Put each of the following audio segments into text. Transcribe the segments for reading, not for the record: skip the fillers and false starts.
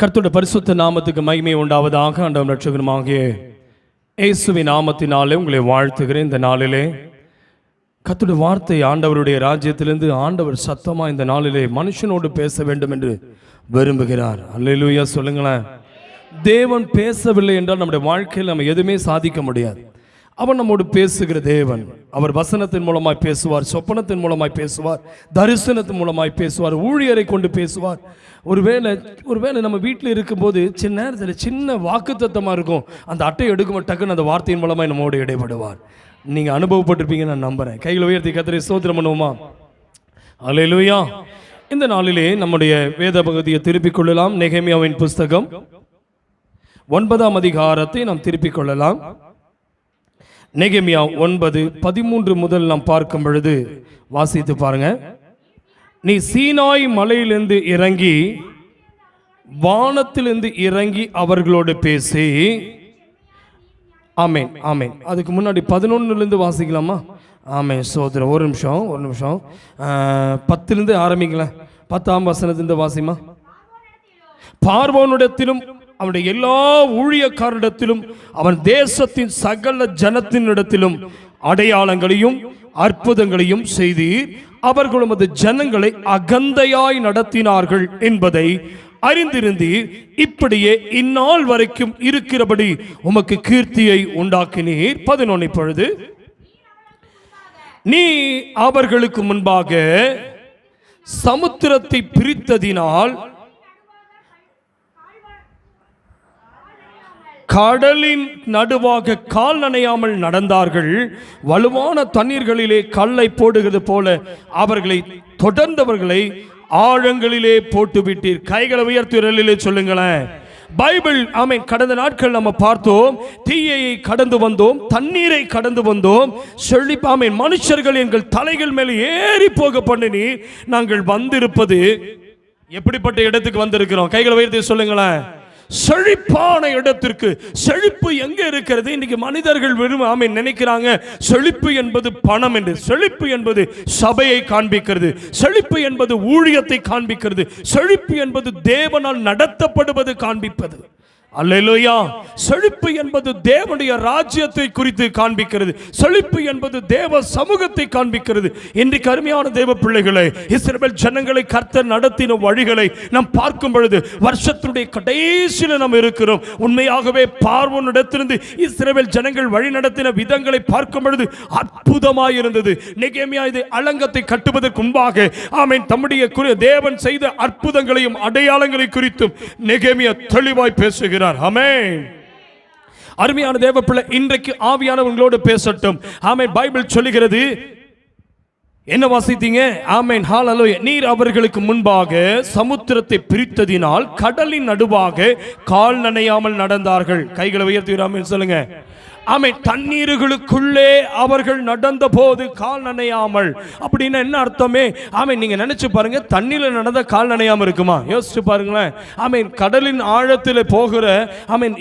கர்த்தருடைய பரிசுத்த நாமத்துக்கு மகிமை உண்டாவதாக. ஆண்டவரும் இரட்சகருமாகிய இயேசுவின் நாமத்தினாலே உங்களை வாழ்த்துகிறேன். இந்த நாளிலே கர்த்தருடைய வார்த்தை ஆண்டவருடைய ராஜ்யத்திலிருந்து ஆண்டவர் சத்தமாக இந்த நாளிலே மனுஷனோடு பேச வேண்டும் என்று விரும்புகிறார். அல்லேலூயா சொல்லுங்களேன். தேவன் பேசவில்லை என்றால் நம்முடைய வாழ்க்கையில் நம்ம எதுவுமே சாதிக்க முடியாது. அவர் நம்மோடு பேசுகிற தேவன். அவர் வசனத்தின் மூலமாய் பேசுவார், சொப்பனத்தின் மூலமாய் பேசுவார், தரிசனத்தின் மூலமாய் பேசுவார், ஊழியரை கொண்டு பேசுவார். ஒருவேளை நம்ம வீட்டில் இருக்கும்போது சின்ன நேரத்தில் சின்ன வாக்குத்தத்தமாக இருக்கும். அந்த அட்டை எடுக்கும் டக்குன்னு அந்த வார்த்தையின் மூலமாய் நம்மோடு இடைப்படுவார். நீங்கள் அனுபவப்பட்டிருப்பீங்க நான் நம்புகிறேன். கையில் உயர்த்தி கர்த்தரை ஸ்தோத்திரம் பண்ணுவோமா? அல்லேலூயா. இந்த நாளிலே நம்முடைய வேத பகுதியை திருப்பிக் கொள்ளலாம். நெகேமியாவின் புஸ்தகம் 9ஆம் அதிகாரத்தை நாம் திருப்பிக் கொள்ளலாம். நெகேமியா 9:13 முதல் நாம் பார்க்கும் பொழுது வாசித்து பாருங்க. நீ சீனாய் மலையிலிருந்து இறங்கி வானத்திலிருந்து இறங்கி அவர்களோடு பேசி. ஆமேன் ஆமேன். அதுக்கு முன்னாடி 11லேருந்து வாசிக்கலாமா? ஆமேன் சோதரன். ஒரு நிமிஷம் 10லேருந்து ஆரம்பிக்கலாம். 10ஆம் வசனத்திலிருந்து வாசிமா. பார்வோனிடத்திலும் அவனுடைய எல்லா ஊழியக்காரிடத்திலும் அவன் தேசத்தின் சகல ஜனத்தினிடத்திலும் அடையாளங்களையும் அற்புதங்களையும் செய்தீர். அவர்களும் அது ஜனங்களை அகந்தையாய் நடத்தினார்கள் என்பதை அறிந்திருந்தீர். இப்படியே இந்நாள் வரைக்கும் இருக்கிறபடி உமக்கு கீர்த்தியை உண்டாக்கினீர். 11 இப்பொழுது நீ அவர்களுக்கு முன்பாக சமுத்திரத்தை பிரித்ததினால் கடலின் நடுவாக கால் நனையாமல் நடந்தார்கள். வலுவான தண்ணீர்களிலே கல்லை போடுகிறது போல அவர்களை தொடர்ந்தவர்களை ஆழங்களிலே போட்டுவிட்டீர். கைகளை உயர்த்துறலிலே சொல்லுங்களேன். பைபிள் ஆமென். கடந்த நாட்கள் நம்ம பார்த்தோம், தீயை கடந்து வந்தோம், தண்ணீரை கடந்து வந்தோம். செழிப்பாமேன். மனுஷர்கள் எங்கள் தலைகள் மேலே ஏறி போக பண்ணி நாங்கள் வந்திருப்பது எப்படிப்பட்ட இடத்துக்கு வந்திருக்கிறோம்? கைகளை உயர்த்தி சொல்லுங்களேன். செழிப்பான இடத்திற்கு. செழிப்பு எங்க இருக்கிறது? இன்னைக்கு மனிதர்கள் நினைக்கிறாங்க செழிப்பு என்பது பணம் என்று. செழிப்பு என்பது சபையை காண்பிக்கிறது. செழிப்பு என்பது ஊழியத்தை காண்பிக்கிறது. செழிப்பு என்பது தேவனால் நடத்தப்படுவது காண்பிப்பது. அல்லேலூயா. செழிப்பு என்பது தேவனுடைய ராஜ்யத்தை குறித்து காண்பிக்கிறது. செழிப்பு என்பது தேவ சமூகத்தை காண்பிக்கிறது. இன்றைக்கு அருமையான தேவ பிள்ளைகளை, இஸ்ரவேல் ஜனங்களை கர்த்தர் நடத்தின வழிகளை நாம் பார்க்கும் பொழுது வருஷத்தினுடைய கடைசியில் நாம் இருக்கிறோம். உண்மையாகவே பார்வோனிடத்திலிருந்து இஸ்ரவேல் ஜனங்கள் வழி நடத்தின விதங்களை பார்க்கும் பொழுது அற்புதமாய் இருந்தது. நெகேமியா இது அலங்கத்தை கட்டுவதற்கு முன்பாக ஆமென் தம்முடைய தேவன் செய்த அற்புதங்களையும் அடையாளங்களை குறித்தும் நெகேமியா தெளிவாய் பேசுகிறார். ஆமென். அருமையான தேவ பிள்ளை, இன்றைக்கு ஆவியானவர்களோடு பேசட்டும். ஆமென். பைபிள் சொல்லுகிறது, என்ன வாசித்தீங்க? ஆமென். ஹல்லேலூயா. நீர் அவர்களுக்கு முன்பாக சமுத்திரத்தை பிரித்ததினால் கடலின் நடுவாக கால் நனையாமல் நடந்தார்கள். கைகளை உயர்த்தி ஆமென் சொல்லுங்க. ஆமென். தண்ணீர்களுக்குள்ளே அவர்கள் நடந்த போது கால் நனையாமல். அப்படின்னா என்ன அர்த்தமே? ஆமென். நீங்க நினைச்சு பாருங்க, தண்ணீர்ல நடந்த கால் நனையாம இருக்குமா? யோசிச்சு பாருங்களேன். ஆமென். கடலின் ஆழத்தில் போகிற ஆமென்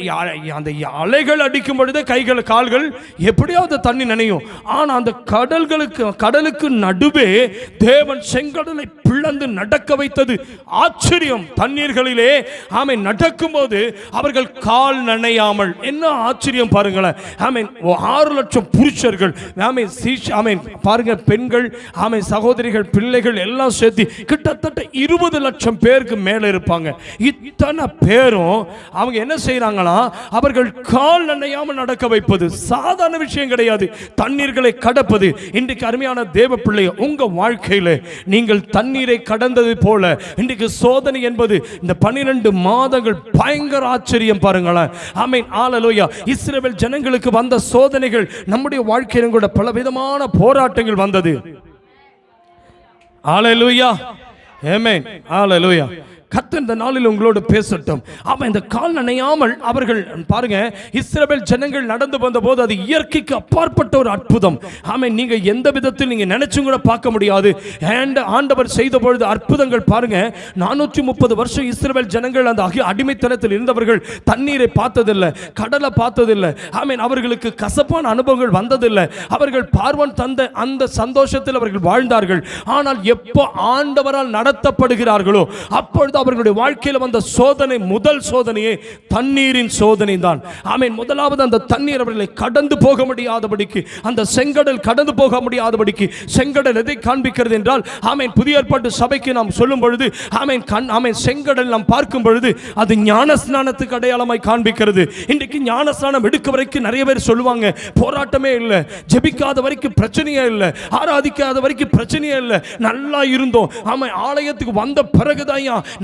அந்த அலைகள் அடிக்கும் பொழுது கைகள் கால்கள் எப்படியாவது தண்ணி நனையும். ஆனா அந்த கடலுக்கு நடுவே தேவன் செங்கடலை பிளந்து நடக்க வைத்தது ஆச்சரியம். தண்ணீர்களிலே ஆமென் நடக்கும் போது அவர்கள் கால் நனையாமல். என்ன ஆச்சரியம் பாருங்களேன். ஆமென். 6 லட்சம் புருஷர்கள் ஆமென் ஆமென் பாருங்க, பெண்கள் ஆமென், சகோதரிகள், பிள்ளைகள் எல்லாம் சேர்த்து கிட்டத்தட்ட 20 லட்சம் பேருக்கு மேல இருப்பாங்க. இத்தனை பேரும் அவங்க என்ன செய்யறாங்களா? அவர்கள் கால் நனையாமல் நடக்க வைப்பது சாதாரண விஷயம் கிடையாது. தண்ணீர்களை கடப்பது. இன்றைக்கு அருமையான தேவ பிள்ளை, உங்க வாழ்க்கையில நீங்கள் தண்ணீரை கடந்தது போல இன்றைக்கு சோதனை என்பது இந்த 12 மாதங்கள் பயங்கர ஆச்சரியம் பாருங்களேன். ஆமென். ஹல்லேலூயா. இஸ்ரவேல் ஜனங்களுக்கு வந்த சோதனைகள் நம்முடைய வாழ்க்கையில் கூட பலவிதமான போராட்டங்கள் வந்தது. ஹல்லேலூயா. ஆமென். ஹல்லேலூயா. கர்த்தர் இந்த நாளில் உங்களோடு பேசட்டும். அவன் இந்த கால் நனையாமல் அவர்கள் பாருங்க, இஸ்ரவேல் ஜனங்கள் நடந்து வந்த போது அது இயற்கைக்கு அப்பாற்பட்ட ஒரு அற்புதம். ஆமென். நீங்க எந்த விதத்தில் நீங்க நினைச்சும் கூட பார்க்க முடியாது. ஆண்டவர் செய்த பொழுது அற்புதங்கள் பாருங்க. 430 வருஷம் இஸ்ரவேல் ஜனங்கள் அந்த அடிமைத்தனத்தில் இருந்தவர்கள் தண்ணீரை பார்த்ததில்லை, கடலை பார்த்ததில்லை. ஆமென். அவர்களுக்கு கசப்பான அனுபவங்கள் வந்ததில்லை. அவர்கள் பார்வோன் தந்த அந்த சந்தோஷத்தில் அவர்கள் வாழ்ந்தார்கள். ஆனால் எப்போ ஆண்டவரால் நடத்தப்படுகிறார்களோ அப்பொழுது அவர்களுடைய வாழ்க்கையில் வந்த சோதனை, முதல் சோதனையே தண்ணீரின் சோதனை தான். ஆமென். முதலாவது அந்த தண்ணீர் அவர்களை கடந்து போக முடியாதபடிக்கு, அந்த செங்கடல் கடந்து போக முடியாதபடிக்கு, செங்கடல் எதை காண்பிக்கிறது என்றால், ஆமென், புதிய ஏற்பாட்டு சபைக்கு நாம் சொல்லும் பொழுது, ஆமென், ஆமென், செங்கடல் நாம் பார்க்கும் பொழுது அது ஞானஸ்நானத்துக்கு அடையாளமாய் காண்பிக்கிறது. இன்றைக்கு ஞானஸ்நானம் எடுக்க வரைக்கும் நிறைய பேர் சொல்லுவாங்க, போராட்டமே இல்லை, ஜெபிக்காத வரைக்கும் பிரச்சனையே இல்லை, ஆராதிக்காத வரைக்கும் பிரச்சனையே இல்லை, நல்லா இருந்தோம். ஆமென். ஆலயத்துக்கு வந்த பிறகுதான்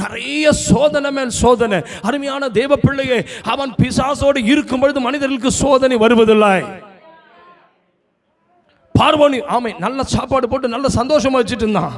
நிறைய சோதனை மேல் சோதனை. அருமையான தேவ பிள்ளையே, அவன் பிசாசோடு இருக்கும் பொழுது மனிதர்களுக்கு சோதனை வருவதில்லை. பார்வோன் ஆமென் நல்ல சாப்பாடு போட்டு நல்ல சந்தோஷமா வச்சுட்டு இருந்தான்.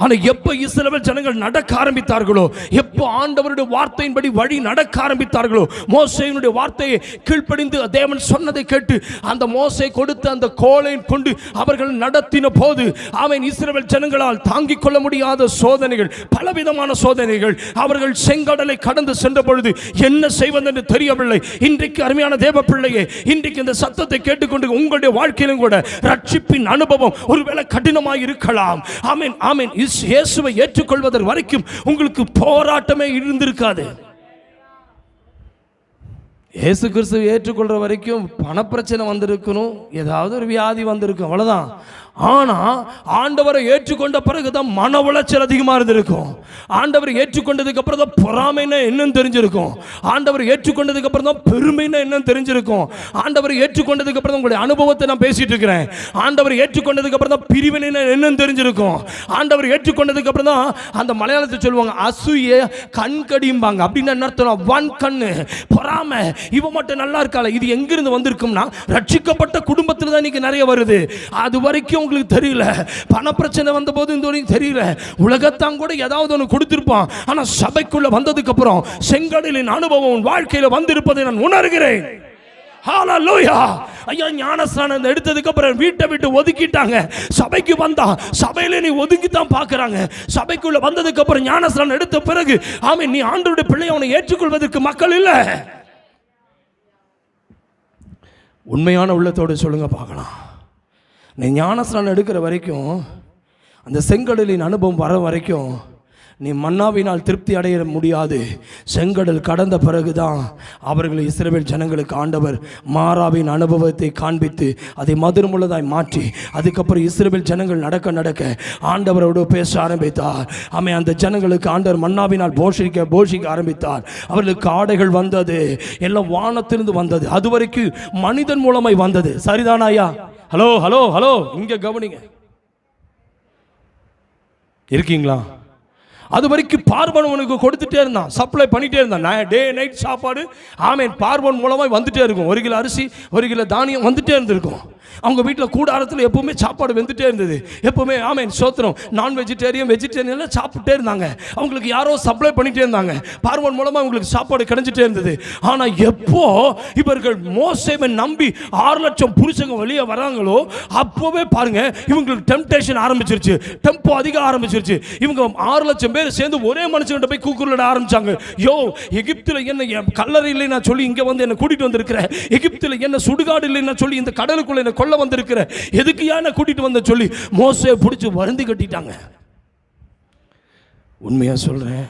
ஆனா எப்ப இஸ்ரவேல் ஜனங்கள் நடக்க ஆரம்பித்தார்களோ, எப்போ ஆண்டவருடைய வார்த்தையின்படி வழி நடக்க ஆரம்பித்தார்களோ, மோசேயினுடைய வார்த்தையை கீழ்ப்படிந்து தேவன் சொன்னதை கேட்டு அந்த மோசே கொடுத்த அந்த கோலை கொண்டு அவர்கள் நடத்தின போது, ஆமென், இஸ்ரவேல் ஜனங்களால் தாங்கிக் கொள்ள முடியாத சோதனைகள், பலவிதமான சோதனைகள். அவர்கள் செங்கடலை கடந்து சென்ற பொழுது என்ன செய்வதென்று தெரியவில்லை. இன்றைக்கு அருமையான தேவ பிள்ளையே, இன்றைக்கு இந்த சத்தத்தை கேட்டுக்கொண்டு உங்களுடைய வாழ்க்கையிலும் கூட ரட்சிப்பின் அனுபவம் ஒருவேளை கடினமாக இருக்கலாம். ஆமென், ஆமென். இயேசுவை ஏற்றுக்கொள்வதற்கு வரைக்கும் உங்களுக்கு போராட்டமே இருந்திருக்காது. இயேசு கிறிஸ்துவை ஏற்றுக்கொள்ற வரைக்கும் பணப்பிரச்சனை வந்திருக்கணும், ஏதாவது ஒரு வியாதி வந்திருக்கும், அவ்வளவுதான். ஆனா ஆண்டவரை ஏற்றுக்கொண்ட பிறகுதான் மன உளைச்சல் அதிகமா இருந்திருக்கும். ஆண்டவரை ஏற்றுக்கொண்டதுக்கு அப்புறம் தான் பொறாமைன்னா என்னன்னு தெரிஞ்சிருக்கும். ஆண்டவரை ஏற்றுக்கொண்டதுக்கு அப்புறம் தான் பெருமைன்னா என்னன்னு தெரிஞ்சிருக்கும். ஆண்டவரை ஏற்றுக்கொண்டதுக்கு அப்புறம் தான் உங்களுடைய அனுபவத்தை நான் பேசிட்டு இருக்கிறேன். ஆண்டவரை ஏற்றுக்கொண்டதுக்கு அப்புறம் தான் பிரிவினை என்னன்னு தெரிஞ்சிருக்கும். ஆண்டவரை ஏற்றுக்கொண்டதுக்கு அப்புறம் தான் அந்த மலையாளத்தை சொல்லுவாங்க அசூய கண்கடியும்பாங்க. அப்படின்னு என்ன அர்த்தம்? வன் கண்ணு, பொறாமை. இவன் மட்டும் நல்லா இருக்கால, இது எங்கிருந்து வந்திருக்கும்னா ரட்சிக்கப்பட்ட குடும்பத்தில் தான் இன்னைக்கு நிறைய வருது. அது வரைக்கும் உங்களுக்கு தெரியல, பண பிரச்சனை வந்த போது இந்த வரைக்கும் தெரியல, உலகத்தான் கூட ஏதாவது ஒன்று கொடுத்திருப்பான். ஆனா சபைக்குள்ள வந்ததுக்கு அப்புறம் செங்கடலின் அனுபவம் வாழ்க்கையில வந்திருப்பதை நான் உணர்கிறேன். ஹalleluya. ஐயா, ஞானஸ்நானம் எடுத்ததுக்கு அப்புறம் வீட்டை விட்டு ஒதுக்கிட்டாங்க. சபைக்கு வந்தா சபையில நீ ஒதுக்கி தான் பார்க்கறாங்க. சபைக்குள்ள வந்ததுக்கு அப்புறம் ஞானஸ்நானம் எடுத்த பிறகு ஆமென், நீ ஆண்டவருடைய பிள்ளை, அவனை ஏற்றுக்கொள்வதற்கு மக்கள் இல்லை. உண்மையான உள்ளத்தோடு சொல்லுங்க பார்க்கலாம். நீ ஞானஸ்நானம் எடுக்கிற வரைக்கும், அந்த செங்கடலின் அனுபவம் வர வரைக்கும் நீ மன்னாவினால் திருப்தி அடைய முடியாது. செங்கடல் கடந்த பிறகுதான் அவர்கள் இஸ்ரவேல் ஜனங்களுக்கு ஆண்டவர் மாறாவின் அனுபவத்தை காண்பித்து அதை மதுரமுள்ளதாய் மாற்றி, அதுக்கப்புறம் இஸ்ரவேல் ஜனங்கள் நடக்க நடக்க ஆண்டவரோடு பேச ஆரம்பித்தார். ஆமென். அந்த ஜனங்களுக்கு ஆண்டவர் மன்னாவினால் போஷிக்க ஆரம்பித்தார். அவர்களுக்கு ஆடைகள் வந்தது, எல்லாம் வானத்திலிருந்து வந்தது. அது வரைக்கும் மனிதன் மூலமாய் வந்தது. சரிதானா ஐயா? ஹலோ ஹலோ ஹலோ, இங்க கவனிங்க, இருக்கீங்களா? அது வரைக்கும் பார்வன் உனக்கு கொடுத்துட்டே இருந்தான், சப்ளை பண்ணிட்டே இருந்தான், டே நைட் சாப்பாடு. ஆமென். பார்வன் மூலமாக வந்துட்டே இருக்கும். 1 கிலோ அரிசி, 1 கிலோ தானியம் வந்துட்டே இருந்திருக்கும். அவங்க வீட்டில் கூடாரத்தில் எப்பவுமே சாப்பாடு வெந்துட்டே இருந்தது. எப்பவுமே ஆமென் சோத்திரம், நான் வெஜிடேரியன் சாப்பிட்டே இருந்தாங்க. அவங்களுக்கு யாரோ சப்ளை பண்ணிட்டே இருந்தாங்க. பார்வன் மூலமாக அவங்களுக்கு சாப்பாடு கிடைச்சிட்டே இருந்தது. ஆனால் எப்போ இவர்கள் மோசேவை நம்பி 6 லட்சம் புருஷங்க வெளியே வராங்களோ அப்போவே பாருங்க, இவங்களுக்கு டெம்டேஷன் ஆரம்பிச்சிருச்சு, டெம்போ அதிக ஆரம்பிச்சிருச்சு. இவங்க 6 லட்சம் பேர் சேர்ந்து ஒரே மனுஷன்கிட்ட போய் கூக்குரலிட ஆரம்பிச்சாங்க. யோ, எகிப்தில் என்ன கல்லறை இல்லைன்னா சொல்லி இங்கே வந்து என்ன கூட்டிட்டு வந்திருக்கிற, எகிப்தில் என்ன சுடுகாடு இல்லைன்னா சொல்லி இந்த கடலுக்குள்ள என்ன கொல்ல வந்திருக்கிற, எதுக்கு என்ன கூட்டிட்டு வந்த சொல்லி மோசே பிடிச்சு வருந்தி கட்டிட்டாங்க. உண்மையா சொல்றேன்,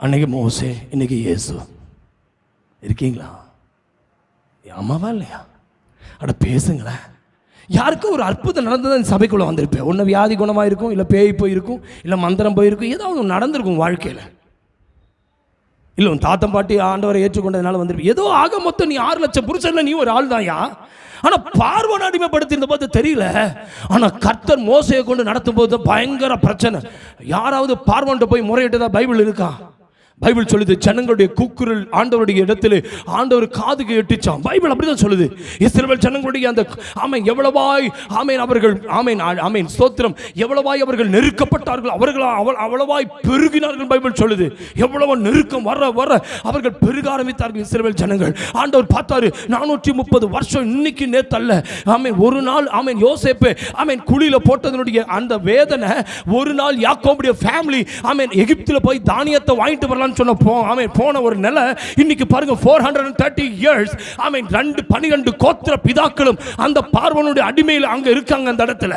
அன்னைக்கு மோசே, இன்னைக்கு இயேசு. இருக்கீங்களா? ஆமாவா இல்லையா? அட பேசுங்களேன். யாருக்கும் ஒரு அற்புதம் நடந்தது சபைக்குள்ள வந்திருப்பேன். ஒன்று வியாதி குணமாக இருக்கும், இல்லை பேய் போயிருக்கும், இல்லை மந்திரம் போயிருக்கும், ஏதாவது நடந்திருக்கும் வாழ்க்கையில். இல்லை உன் தாத்தம் பாட்டி ஆண்டவரை ஏற்றுக்கொண்டதுனால வந்திருப்பேன். ஏதோ ஆக மொத்தம் நீ 6 லட்சம் புருஷன்ல நீ ஒரு ஆள் தான்யா. ஆனா பார்வன் அடிமைப்படுத்தியிருந்த போது தெரியல. ஆனா கர்த்தர் மோசையை கொண்டு நடத்தும் போது பயங்கர பிரச்சனை. யாராவது பார்வன்கிட்ட போய் முறையிட்டதா பைபிள் இருக்கா? பைபிள் சொல்லுது, ஜனங்களுடைய கூக்குரல் ஆண்டவருடைய இடத்துல ஆண்டவர் காதுக்கு எட்டிச்சான். பைபிள் அப்படிதான் சொல்லுது. இஸ்ரவேல் ஜனங்களுடைய அந்த ஆமென் எவ்வளவாய் ஆமென் அவர்கள் ஆமென் ஆமென் ஸ்தோத்திரம் எவ்வளவாய் அவர்கள் நெருக்கப்பட்டார்கள், அவர்கள் அவ்வளவாய் பெருகினார்கள். பைபிள் சொல்லுது எவ்வளவு நெருக்கம் வர வர அவர்கள் பெருக ஆரம்பித்தார்கள் இஸ்ரவேல் ஜனங்கள். ஆண்டவர் பார்த்தாரு, 430 வருஷம் இன்னைக்கு நேத்தல்ல, ஆமென் ஒரு நாள் ஆமென் யோசேப்பு ஆமென் குழியில போட்டதனுடைய அந்த வேதனை, ஒரு நாள் யாக்கோபுடைய ஃபேமிலி ஆமென் எகிப்தில் போய் தானியத்தை வாங்கிட்டு வரலாம் போனான்னு சொன்ன போன ஒரு நிலை இன்னைக்கு பாருங்க 430 years. 12 கோத்திர பிதாக்களும் அந்த பார்வோனுடைய அடிமையில் அங்க இருக்காங்க அந்த இடத்துல.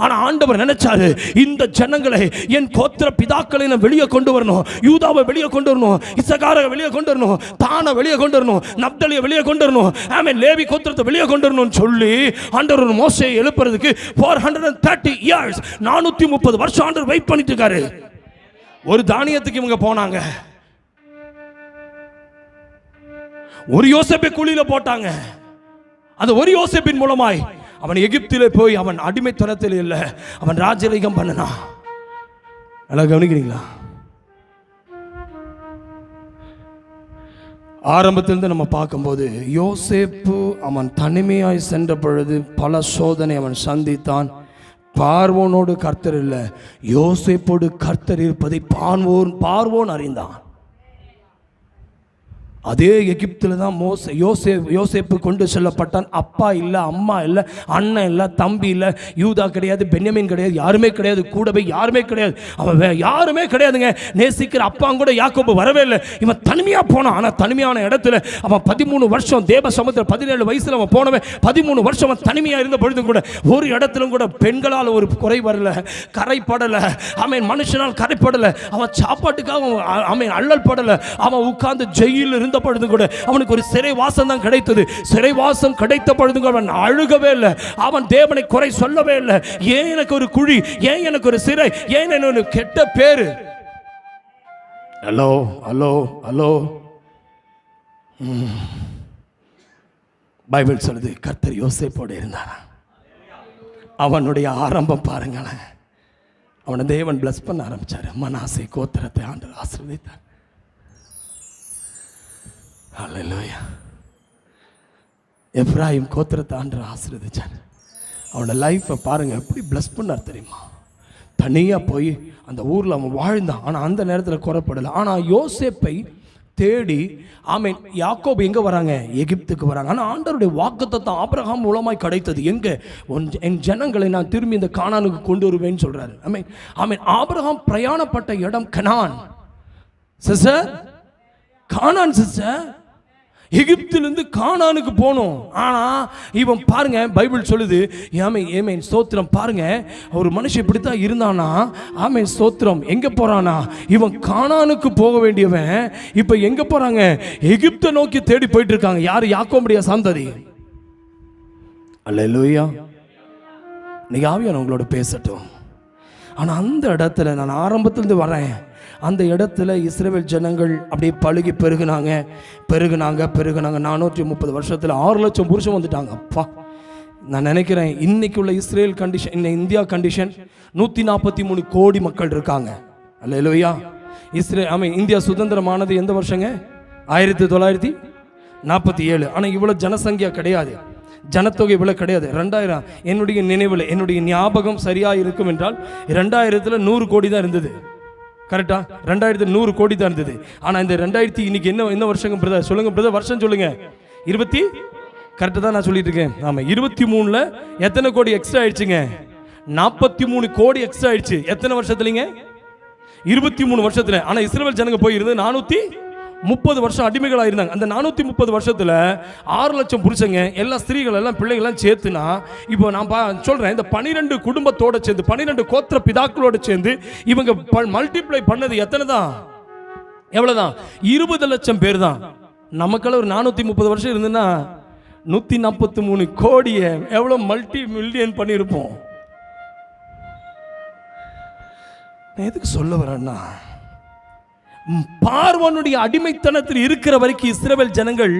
ஆனா ஆண்டவர் நினைச்சாரு, இந்த ஜனங்களை என் கோத்திர பிதாக்களை நான் வெளியே கொண்டு வரணும், யூதாவை வெளியே கொண்டு வரணும், இசக்காரை வெளியே கொண்டு வரணும், தானை வெளியே கொண்டு வரணும், நப்தலியை வெளியே கொண்டு வரணும், லேவி கோத்திரத்தை வெளியே கொண்டு வரணும்னு சொல்லி ஆண்டவர் மோசேயை எழுப்புறதுக்கு 430 years 430 வருஷம் ஆண்டவர் வெயிட் பண்ணிட்டு இருக்காரு. ஒரு தானியத்துக்கு இவங்க போனாங்க, ஒரு யோசேப்பை குழியில போட்டாங்க. அந்த ஒரு யோசேப்பின் மூலமாய் அவன் எகிப்திலே போய் அவன் அடிமைத்தனத்தில் இல்லை, அவன் ராஜரீகம் பண்ணனான். நல்லா கவனிக்கிறீங்களா? ஆரம்பத்திலிருந்து நம்ம பார்க்கும்போது யோசேப்பு அவன் தனிமையாய் சென்ற பொழுது பல சோதனை அவன் சந்தித்தான். பார்வோனோடு கர்த்தர் இல்லை, யோசேப்போடு கர்த்தர் இருப்பதை பார்வோன் அறிந்தான். அதே எகிப்தில் தான் யோசேப்பு கொண்டு செல்லப்பட்டான். அப்பா இல்லை, அம்மா இல்லை, அண்ணன் இல்லை, தம்பி இல்லை, யூதா கிடையாது, பென்யமீன் கிடையாது, யாருமே கிடையாது, கூடவே யாருமே கிடையாது, அவன் யாருமே கிடையாதுங்க. நேசிக்கிற அப்பாங்க கூட யாக்கோபு வரவே இல்லை. இவன் தனிமையாக போனான். ஆனால் தனிமையான இடத்துல அவன் 13 வருஷம் தேவ சமுத்திரம் 17 வயசில் அவன் போனவன் 13 வருஷம் அவன் தனிமையாக இருந்த பொழுதும் கூட ஒரு இடத்திலும் கூட பெண்களால் ஒரு குறை வரல, கரைப்படலை. மனுஷனால் கரைப்படலை. அவன் சாப்பாட்டுக்காக அள்ளல் படலை. அவன் உட்கார்ந்து ஜெயிலில் இருந்த பொழுது கூட அவனுக்கு ஒரு சிறை வாசம் தான் கிடைத்தது. சிறை வாசம் கிடைத்த பொழுது அவன் அழுகவே இல்லை, அவன் தேவனை குறை சொல்லவே இல்லை. ஏன் எனக்கு ஒரு குழி, ஏன் எனக்கு ஒரு சிறை, ஏன் எனக்கு கெட்ட பேரு? ஹலோ ஹலோ ஹலோ, பைபிள் சொல்லுது கர்த்தர் யோசேப்போடு இருந்தார். அவனுடைய ஆரம்பம் பாருங்களேன். அவனை தேவன் பிளஸ் பண்ண ஆரம்பிச்சாரு. மனாசே கோத்திரத்தை ஆண்டவர் ஆசீர்வதித்தார். ஹல்லேலூயா. எப்ராயிம் கோத்திரத்தை ஆண்டவர் ஆசீர்வதிச்சார். அவனோட லைஃப்பை பாருங்க எப்படி பிளஸ் பண்ணார் தெரியுமா? தனியாக போய் அந்த ஊரில் அவன் வாழ்ந்தான். ஆனால் அந்த நேரத்தில் குறைப்படலை. ஆனால் யோசேப்பை தேடி யாக்கோபு எங்கே வராங்க? எகிப்துக்கு வராங்க. ஆனால் ஆண்டவருடைய வாக்குத்தத்தம் ஆபிரகாம் மூலமாய் கிடைத்தது. எங்கே? என் ஜனங்களை நான் திரும்பி இந்த கானானுக்கு கொண்டு வருவேன்னு சொல்றாரு. ஆபிரகாம் பிரயாணப்பட்ட இடம் கனான். சிஸ்டர், கானான் சிஸ்டர், எகிப்திலிருந்து கானானுக்கு போனோம். ஆனால் இவன் பாருங்க, பைபிள் சொல்லுது, ஏமேன் ஸ்தோத்திரம். பாருங்க, ஒரு மனுஷன் இப்படித்தான் இருந்தானா, ஆமேன் ஸ்தோத்திரம். எங்க போறானா? இவன் கானானுக்கு போக வேண்டியவன் இப்ப எங்க போறாங்க? எகிப்தை நோக்கி தேடி போயிட்டு இருக்காங்க. யாரு? யாக்கோபுடைய சந்ததி. அல்லேலூயா. இன்னைக்கு ஆவியானவர் உங்களோட பேசட்டும். ஆனா அந்த இடத்துல நான் ஆரம்பத்திலிருந்து வரேன். அந்த இடத்துல இஸ்ரவேல் ஜனங்கள் அப்படியே பழுகி பெருகுனாங்க 430 வருஷத்தில் 6 லட்சம் புருஷன் வந்துட்டாங்க. அப்பா, நான் நினைக்கிறேன் இன்னைக்கு உள்ள இஸ்ரேல் கண்டிஷன், இந்த இந்தியா கண்டிஷன் 143 கோடி மக்கள் இருக்காங்க. அல்லேலூயா. இந்தியா சுதந்திரமானது எந்த வருஷங்க? 1947. ஆனால் இவ்வளோ ஜனசங்கியா கிடையாது, ஜனத்தொகை இவ்வளோ கிடையாது. 2000 என்னுடைய நினைவில், என்னுடைய ஞாபகம் சரியாக இருக்கும் என்றால் 2000 100 கோடி தான் இருந்தது. கரெக்டா? 2000 கோடி தான் இருந்தது. ஆனால் இந்த 2000 இன்னைக்கு என்ன வருஷங்க பிரதர்? சொல்லுங்க பிரதர், வருஷம் சொல்லுங்க. 20 கரெக்டாக தான் நான் சொல்லிட்டு இருக்கேன். ஆமாம், 23ல் எத்தனை கோடி எக்ஸ்ட்ரா ஆயிடுச்சுங்க? 43 கோடி எக்ஸ்ட்ரா ஆயிடுச்சு. எத்தனை வருஷத்துலங்க? 23 வருஷத்துல. ஆனால் இஸ்ரவேல் ஜனங்க போயிருந்து 430 வருஷம் அடிமைகளாக இருந்தாங்க. அந்த 430 வருஷத்தில் 6 லட்சம் புருஷங்க, எல்லா ஸ்திரீகள் எல்லாம் பிள்ளைகள்லாம் சேர்த்துனா, இப்போ நான் சொல்கிறேன், இந்த 12 குடும்பத்தோடு சேர்ந்து 12 கோத்திர பிதாக்களோடு சேர்ந்து இவங்க மல்டிப்ளை பண்ணது எத்தனை தான்? எவ்வளோதான்? 20 லட்சம் பேர் தான். நமக்கெல்லாம் ஒரு 430 வருஷம் இருந்துன்னா 143 கோடியை எவ்வளோ மல்டி மில்லியன் பண்ணியிருப்போம். நான் எதுக்கு சொல்ல வரேன்னா, பார்வோனுடைய அடிமைத்தனத்தில் இருக்கிற வரைக்கும் இஸ்ரவேல் ஜனங்கள்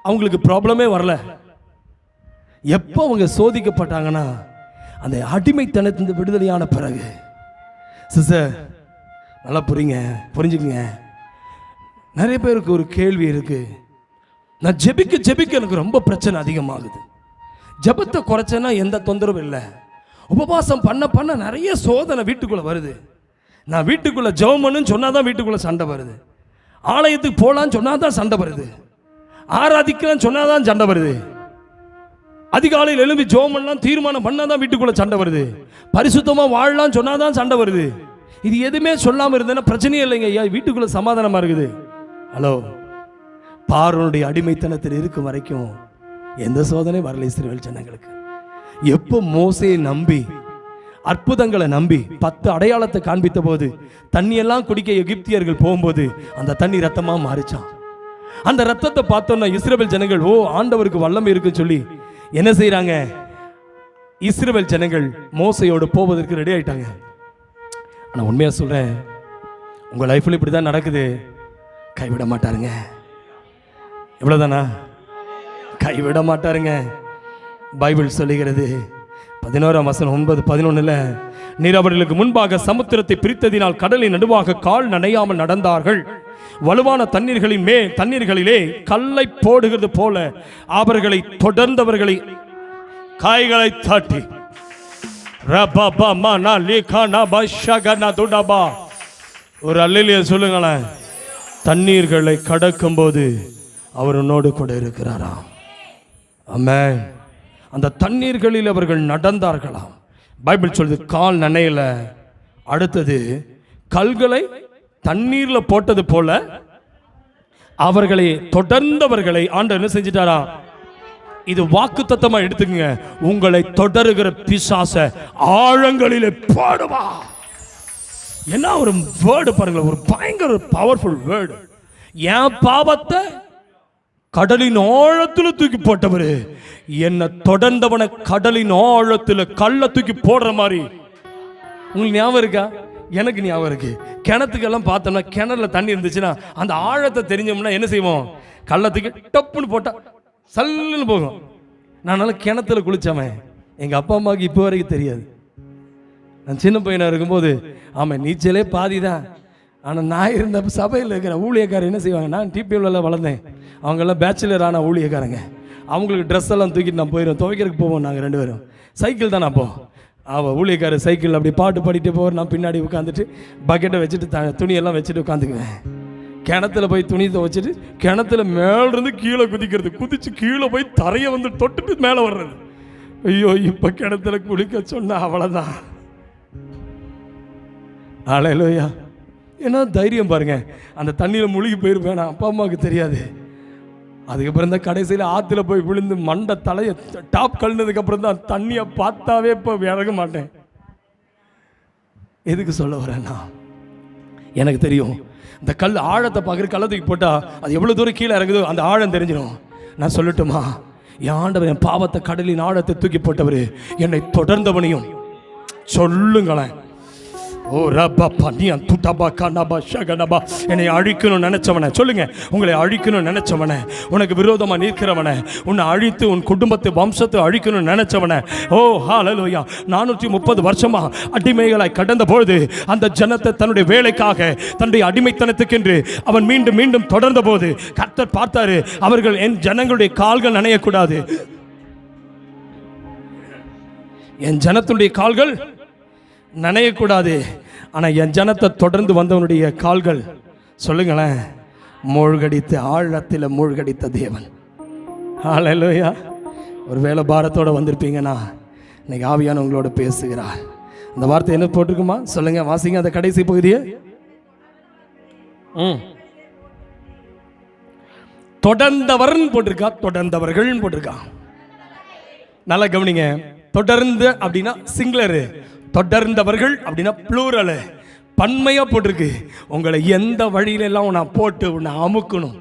அவங்களுக்கு ப்ராப்ளமே வரல. எப்போ அவங்க சோதிக்கப்பட்டாங்கன்னா அந்த அடிமைத்தனத்திலிருந்து விடுதலையான பிறகு. சிஸ்டர், நல்லா புரிஞ்சுக்குங்க. நிறைய பேருக்கு ஒரு கேள்வி இருக்கு. நான் ஜெபிக்க எனக்கு ரொம்ப பிரச்சனை அதிகமாகுது. ஜெபத்தை குறைச்சேன்னா எந்த தொந்தரவும் இல்லை. உபவாசம் பண்ண நிறைய சோதனை வீட்டுக்குள்ள வருது. நான் வீட்டுக்குள்ள ஜெபம் பண்ணுன்னு சொன்னாதான் வீட்டுக்குள்ள சண்டை வருது. ஆலயத்துக்கு போகலான்னு சொன்னாதான் சண்டை வருது. ஆராதிக்கலான்னு சொன்னாதான் சண்டை வருது. அதிகாலையில் எழும்பி ஜெபம் பண்ணலாம் தீர்மானம் பண்ணாதான் வீட்டுக்குள்ள சண்டை வருது. பரிசுத்தமா வாழலாம்னு சொன்னாதான் சண்டை வருது. இது எதுவுமே சொல்லாமல் இருந்தேன்னா பிரச்சனையே இல்லைங்க ஐயா, வீட்டுக்குள்ள சமாதானமா இருக்குது. ஹலோ, பார்வோனுடைய அடிமைத்தனத்தில் இருக்கும் வரைக்கும் எந்த சோதனை வரல இஸ்ரவேல் ஜனங்களுக்கு. எப்போ மோசேயை நம்பி அற்புதங்களை நம்பி 10 அடையாளத்தை காண்பித்த போது தண்ணியெல்லாம் குடிக்க எகிப்தியர்கள் போகும்போது அந்த தண்ணி ரத்தமா மாறிச்சான். அந்த ரத்தத்தை பார்த்தோன்னா இஸ்ரவேல் ஜனங்கள் ஓ ஆண்டவருக்கு வல்லமை இருக்குன்னு சொல்லி என்ன செய்யறாங்க, இஸ்ரவேல் ஜனங்கள் மோசையோடு போவதற்கு ரெடி ஆயிட்டாங்க. ஆனா உண்மையா சொல்றேன், உங்க லைஃப்ல இப்படிதான் நடக்குது. கைவிட மாட்டாருங்க. எவ்வளவுதானா? கைவிட மாட்டாருங்க. பைபிள் சொல்லுகிறது 11ஆம் வசனம் 9:11, நீர் அவர்களுக்கு முன்பாக சமுத்திரத்தை பிரித்ததினால் கடலின் நடுவாக கால் நனையாமல் நடந்தார்கள். வலுவான தண்ணீர்களிலே கல்லை போடுகிறது போல அவர்களை தொடர்ந்தவர்களை காய்களை தாட்டி ஒரு அல்லேலூயா சொல்லுங்களேன். தண்ணீர்களை கடக்கும் போது அவர் உன்னோடு கூட இருக்கிறாராம். ஆமென். அந்த தண்ணீர்களில் அவர்கள் நடந்தார்களாம். பைபிள் சொல்லுது கால் நனையில. அடுத்தது கல்களை தண்ணீர்ல போட்டது போல அவர்களை தொடர்ந்தவர்களை ஆண்டவர் என்ன செஞ்சிட்டாரா? இது வாக்குத்தத்தமா எடுத்துக்கங்க. உங்களை தொடருகிற பிசாச ஆழங்களிலே போடுவா. என்ன ஒரு வேர்டு பாருங்க, ஒரு பயங்கர பவர்ஃபுல் வேர்டு. என் பாவத்தை கடலின் ஆழத்தில் தூக்கி போட்டவர் என்ன தொடர்ந்தவனை கடலின் ஆழத்தில் கல்ல தூக்கி போடுற மாதிரி. உங்களுக்கு ஞாபகம் இருக்கா? எனக்கு ஞாபகம் இருக்கு. கிணத்துக்கெல்லாம் பார்த்தோம்னா கிணறுல தண்ணி இருந்துச்சுன்னா அந்த ஆழத்தை தெரிஞ்சோம்னா என்ன செய்வோம், கள்ளத்துக்கு டப்புன்னு போட்டா சல்லுன்னு போகும். நான் கிணத்துல குளிச்சவன். எங்க அப்பா அம்மாவுக்கு இப்போ வரைக்கும் தெரியாது. நான் சின்ன பையனா இருக்கும்போது ஆமாம் நீச்சலே பாதி தான். ஆனால் நான் இருந்த சபையில் இருக்கிற ஊழியக்காரர் என்ன செய்வாங்க, நான் டிபிஎல்ல வளர்ந்தேன். அவங்கெல்லாம் பேச்சுலர் ஆன ஊழியக்காரங்க. அவங்களுக்கு ட்ரெஸ் எல்லாம் தூக்கிட்டு நான் போயிடுவோம். துவைக்கிறதுக்கு போவோம் நாங்கள் 2 பேரும். சைக்கிள் தான் அப்போ. அவள் ஊழியக்காரர் சைக்கிள் அப்படி பாட்டு பாடிட்டு போவார். நான் பின்னாடி உட்காந்துட்டு பக்கெட்டை வச்சுட்டு துணியெல்லாம் வச்சுட்டு உட்காந்துக்குவேன். கிணத்துல போய் துணி துவைச்சிட்டு கிணத்துல மேலிருந்து கீழே குதிச்சு கீழே போய் தரையை வந்து தொட்டுட்டு மேலே வர்றது. ஐயோ இப்போ கிணத்துல குளிக்க சொன்னா அவ்வளோதான். அல்லேலூயா. ஏன்னா தைரியம் பாருங்க, அந்த தண்ணியில் முழுகி போயிருப்பேன். நான் அப்பா அம்மாவுக்கு தெரியாது. அதுக்கப்புறம் தான் கடைசியில் ஆற்றுல போய் விழுந்து மண்டை தலையை டாப் கழுந்ததுக்கப்புறம் தான் தண்ணியை பார்த்தாவே இப்போ இறங்க மாட்டேன். எதுக்கு சொல்ல வரேன்னா, எனக்கு தெரியும் இந்த கல் ஆழத்தை பார்க்குற கள்ளத்துக்கு போட்டால் அது எவ்வளோ தூரம் கீழே இறங்குதோ அந்த ஆழம் தெரிஞ்சிடும். நான் சொல்லட்டுமா, என் ஆண்டவர் என் பாவத்தை கடலின் ஆழத்தை தூக்கி போட்டவர் என்னை தொடர்ந்தவனையும் சொல்லுங்களேன். ஓ ரப்பா பனியன் துட்டபா கனபா ஷகனபா, என்னை அழிக்கணும்னு நினைச்சவனை சொல்லுங்க. உங்களை அழிக்கணும்னு நினைச்சவனை, உனக்கு விரோதமா நிற்கிறவனை, உன்னை அழித்து உன் குடும்பத்தை வம்சத்தை அழிக்கணும்னு நினைச்சவனை, ஓ ஹல்லேலூயா. 430 வருஷமா அடிமைகளாய் கடந்த பொழுது அந்த ஜனத்தை தன்னுடைய வேலைக்காக தன்னுடைய அடிமைத்தனத்துக்கென்று அவன் மீண்டும் மீண்டும் தொடர்ந்த போது கர்த்தர் பார்த்தாரு, அவர்கள் என் ஜனங்களுடைய கால்கள் நனையக்கூடாது, என் ஜனத்துடைய கால்கள் நனையக்கூடாது. ஆனால் என் ஜனத்தை தொடர்ந்து வந்தவனுடைய கால்கள் சொல்லுங்களேன் மூழ்கடித்து ஆழத்தில் மூழ்கடித்த தேவன். ஹல்லேலூயா. ஒரு வேலை பாரத்தோடு வந்திருப்பீங்கன்னா இன்னைக்கு ஆவியான உங்களோட பேசுகிறார். அந்த வார்த்தை என்ன போட்டிருக்குமா சொல்லுங்க, வாசிங்க அந்த கடைசி பகுதியை. தொடர்ந்தவர்னு போட்டிருக்கா, தொடர்ந்தவர்கள் போட்டிருக்கா. நல்லா கவனிங்க. தொடர்ந்து அப்படின்னா சிங்குலரு, தொடர்ந்தவர்கள் அப்படின்னா ப்ளூரல், பன்மையா போட்டிருக்கு. உங்களை எந்த வழியிலெல்லாம் நான் போட்டு உன்னை அமுக்கணும்.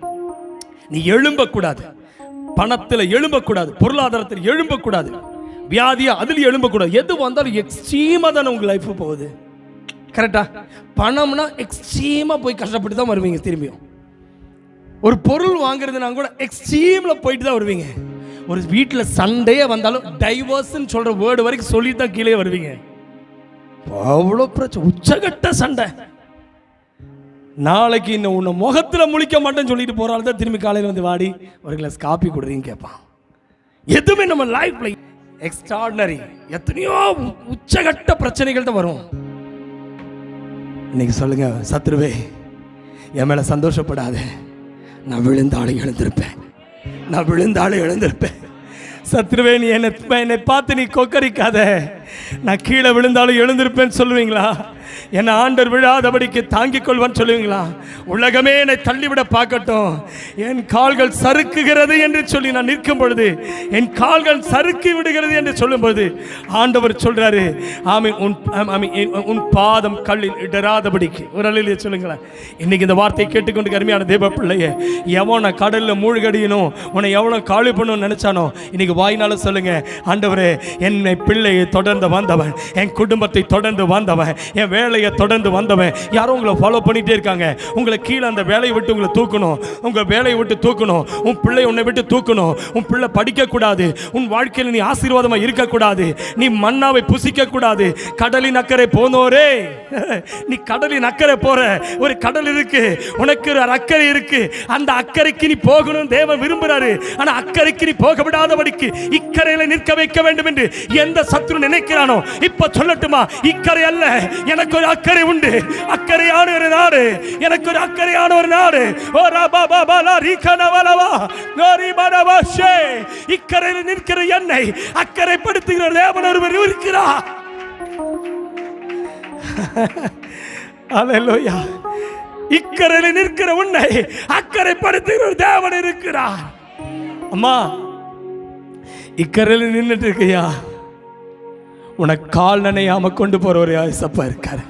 நீ எழும்பக்கூடாது, பணத்தில் எழும்பக்கூடாது, பொருளாதாரத்தில் எழும்பக்கூடாது, வியாதியா அதில் எழும்பக்கூடாது. எது வந்தாலும் எக்ஸ்ட்ரீமா தானே உங்க லைஃப் போகுது. கரெக்டா? பணம்னா எக்ஸ்ட்ரீமா போய் கஷ்டப்பட்டு தான் வருவீங்க. திரும்பியும் ஒரு பொருள் வாங்குறதுனா கூட எக்ஸ்ட்ரீம்ல போயிட்டு தான் வருவீங்க. ஒரு வீட்டில் சண்டையே வந்தாலும் டைவர்ஸ்ன்னு சொல்ற வேர்டு வரைக்கும் சொல்லி தான் கீழே வருவீங்க. அவ்வளோ பிரச்சனை, உச்சகட்ட சண்டை. நாளைக்கு இன்னும் உன்னை முகத்தில் முழிக்க மாட்டேன்னு சொல்லிட்டு போறாள் தான் திரும்பி காலையில் வந்து வாடி ஒரு கிளாஸ் காப்பி கொடுறீங்க கேட்பான். எதுவுமே நம்ம லைஃப்ல எக்ஸ்ட்ராடினரி எத்தனையோ உச்சகட்ட பிரச்சனைகள் தான் வரும். இன்னைக்கு சொல்லுங்க, சத்ருவே என் மேல சந்தோஷப்படாத, நான் விழுந்தாலும் எழுந்திருப்பேன், நான் விழுந்தாலும் எழுந்திருப்பேன். சத்ருவே நீ என்னை பார்த்து நீ கொக்கரிக்காத, நான் கீழே விழுந்தாலும் எழுந்திருப்பேன்னு சொல்லுவீங்களா? என் ஆண்டர் விழாதபடிக்கு தாங்கிக் கொள்வான்னு சொல்லுவீங்களா? உலகமே என்னை தள்ளிவிட பார்க்கட்டும், என் கால்கள் சறுக்குகிறது என்று சொல்லி நான் நிற்கும் பொழுது, என் கால்கள் சறுக்கி விடுகிறது என்று சொல்லும் பொழுது ஆண்டவர் சொல்றாரு, உன் பாதம் கல்லில் இடராதபடிக்கு. ஒரு அலையிலே சொல்லுங்களேன். இன்னைக்கு இந்த வார்த்தையை கேட்டுக்கொண்டு அருமையான தேவ பிள்ளையே, எவனை கடல்ல மூழ்கடியணும், உன்னை எவனோ காலி பண்ணணும்னு நினைச்சானோ, இன்னைக்கு வாய்னால சொல்லுங்க, ஆண்டவரே என்னை பிள்ளையை தொடர்ந்து வந்தவன், என் குடும்பத்தை தொடர்ந்து வந்தவன், என் வேலையை தொடர்ந்து வந்தவன். யாரும் உங்களை ஃபாலோ பண்ணிட்டே இருக்காங்க. உங்களை கீழே அந்த வேலையை விட்டு உங்களை தூக்கணும், உங்க வேலையை விட்டு தூக்கணும், உன் பிள்ளை உன்னை விட்டு தூக்கணும். உன் பிள்ளை படிக்க கூடாது, உன் வாழ்க்கையில் நீ ஆசீர்வாதமா இருக்கக்கூடாது, நீ மன்னாவை புசிக்க கூடாது. கடலின் அக்கறை போனோரே, நீ கடலின் அக்கறை போற, ஒரு கடல் இருக்கு, உனக்கு ஒரு அக்கறை இருக்கு, அந்த அக்கறைக்கு நீ போகணும் தேவன் விரும்புறாரு. ஆனா அக்கறைக்கு நீ போக விடாதபடிக்கு இக்கரையில நிற்க வைக்க வேண்டும் என்று எந்த சத்துரு நினைக்கிறானோ, இப்ப சொல்லட்டுமா, இக்கரை அல்ல, எனக்கு ஒரு அக்கறை உண்டு. அக்கறையான ஒரு நாடு, எனக்கு ஒரு அக்கறையான ஒரு நாடு. ஓ ரபா பாபா லா ரீகனவலவா நோரி பரவஷே. இக்கரையில் நிற்கிற என்னை அக்கறைப்படுத்துகிற தேவன் ஒருவர் இருக்கிறார். அல்லேலூயா. இக்கரையில் நிற்கிற உன்னை அக்கறைப்படுத்துகிற தேவன் இருக்கிறார். அம்மா, இக்கரையில் நின்றுட்டு இருக்கியா, உனக்கு கால் நனையாம கொண்டு போற ஒரு ஏசப்பா இருக்காரு.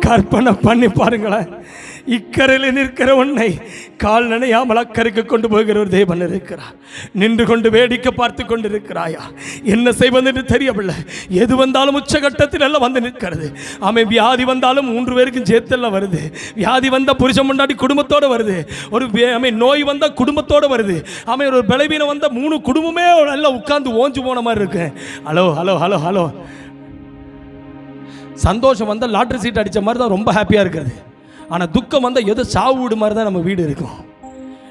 கற்பனை பண்ணி பாருங்களேன். இக்கரையில் நிற்கிற உன்னை கால் நனையாமல் அக்கறைக்கு கொண்டு போகிற ஒரு தேவன் இருக்கிறார். நின்று கொண்டு வேடிக்கை பார்த்து கொண்டு இருக்கிறாயா? என்ன செய்வது என்று தெரியவில்லை. எது வந்தாலும் உச்சகட்டத்தில் எல்லாம் வந்து நிற்கிறது. ஆமை வியாதி வந்தாலும் 3 பேருக்கும் சேர்த்தெல்லாம் வருது. வியாதி வந்தால் புருஷன் முன்னாடி குடும்பத்தோடு வருது. ஒரு நோய் வந்தால் குடும்பத்தோடு வருது. ஆமை ஒரு பலவீனம் வந்தால் 3 குடும்பமே எல்லாம் உட்கார்ந்து ஓஞ்சு போன மாதிரி இருக்கு. Hello hello hello hello. சந்தோஷம் வந்தால் லாட்டரி சீட் அடித்த மாதிரி தான் ரொம்ப ஹாப்பியாக இருக்கிறது. ஆனால் துக்கம் வந்தால் ஏதோ சாவு வீடு மாதிரி தான் நம்ம வீடு இருக்கும்.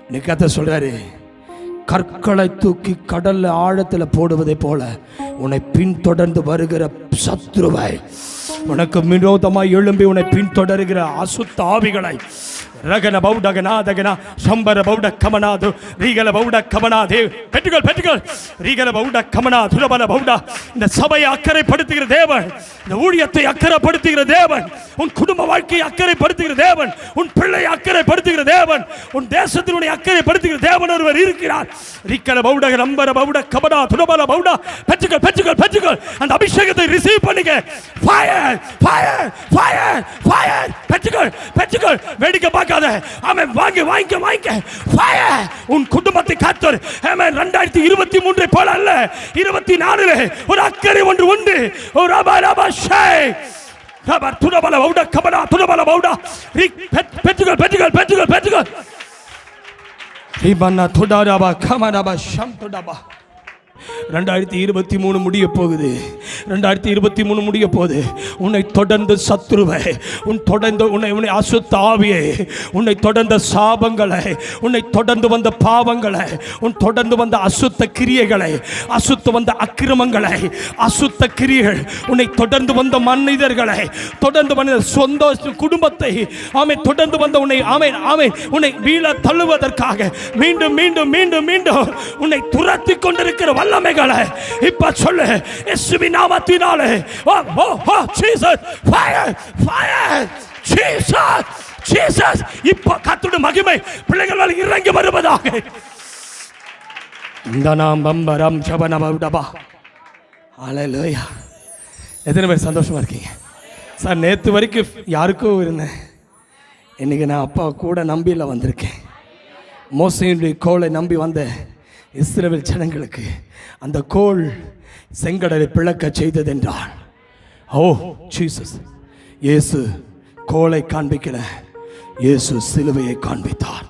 இன்னைக்கு கதை சொல்கிறாரு, கற்களை தூக்கி கடல்ல ஆழத்தில் போடுவதை போல உன்னை பின்தொடர்ந்து வருகிற சத்ருவை, உனக்கு விரோதமாய் எழும்பி உன்னை பின்தொடர்கிற அசுத்த ஆவிகளை ரகன பௌடகனா தகனா சம்பர பௌட கமனாது ரீகல பௌட கமனாதே பெட்டுகள் பெட்டுகள் ரீகல பௌட கமனா துரபல பௌட. இந்த சபையை அக்கறைப்படுத்துகிற தேவன், இந்த ஊழியத்தை அக்கறைப்படுத்துகிற தேவன், உன் குடும்ப வாழ்க்கையை அக்கறைப்படுத்துகிற தேவன், உன் பிள்ளையை அக்கறைப்படுத்துகிற தேவன், உன் தேசத்தினுடைய அக்கறைப்படுத்துகிற தேவன் ஒருவர் இருக்கிறார். ரீகல பௌட நம்பர பௌட கமனா துரபல பௌட. பெட்டுகள் பெட்டுகள் பெட்டுகள், அந்த அபிஷேகத்தை ரிசீவ் பண்ணுங்க. Fire fire fire fire. பெட்டுகள் பெட்டுகள், வேடிக்கை பார்க்காத. ஆமென். வாங்கி வாங்கி வாங்கி ஃபயர். உன் குடும்பத்தை காத்தர். ஆமென். 2023 போல அல்ல, 24 ஒரு அக்கறை ஒன்று உண்டு. ஒரு ரபா ரபா ஷே ரபா துரபல பௌட கமனா துரபல பௌட. பெட்டுகள் பெட்டுகள் பெட்டுகள் பெட்டுகள். ரிபனா துடாரபா கமனாபா ஷம் துடபா. 2023 முடிய போகுது. 2023 முடிய போகுது. உன்னை தொடர்ந்து சத்துருவை, உன்னை அசுத்த ஆவியை, உன்னை தொடர்ந்த சாபங்களை, உன்னை தொடர்ந்து வந்த பாவங்களை, உன் தொடர்ந்து வந்த அசுத்த கிரியைகளை, அசுத்த வந்த அக்கிரமங்களை, அசுத்த கிரியைகள், உன்னை தொடர்ந்து வந்த மனிதர்களை, தொடர்ந்து வந்த சொந்த குடும்பத்தை, ஆமென், தொடர்ந்து வந்த உன்னை ஆமென் ஆமென் உன்னை வீழ தள்ளுவதற்காக மீண்டும் மீண்டும் மீண்டும் மீண்டும் உன்னை துரத்தி கொண்டிருக்கிற வல்லமைகளை இப்ப சொல்லு, இயேசுவின் நாமத்தினாலே. O O O Jesus, fire fire, Jesus Jesus. இப்ப கர்த்தருடைய மகிமை பிள்ளைகள் மேல் இறங்கி வருவதாக. இந்த நாம் பம்பரம் ஜபனபடபா. ஹalleluya. எத்தனை பேர் சந்தோஷமா இருக்கீங்க? சார், நேற்று வரைக்கும் யாருக்கோ இருந்தேன், இன்னைக்கு நான் அப்பா கூட நம்பியில் வந்திருக்கேன். மோசேயுடைய கோலை நம்பி வந்த இஸ்ரவேல் ஜனங்களுக்கு அந்த கோல் செங்கடலை பிளக்க செய்ததென்றால், ஓ ஜீசஸ், இயேசு கோலை காண்பிக்கல, இயேசு சிலுவையை காண்பித்தார்.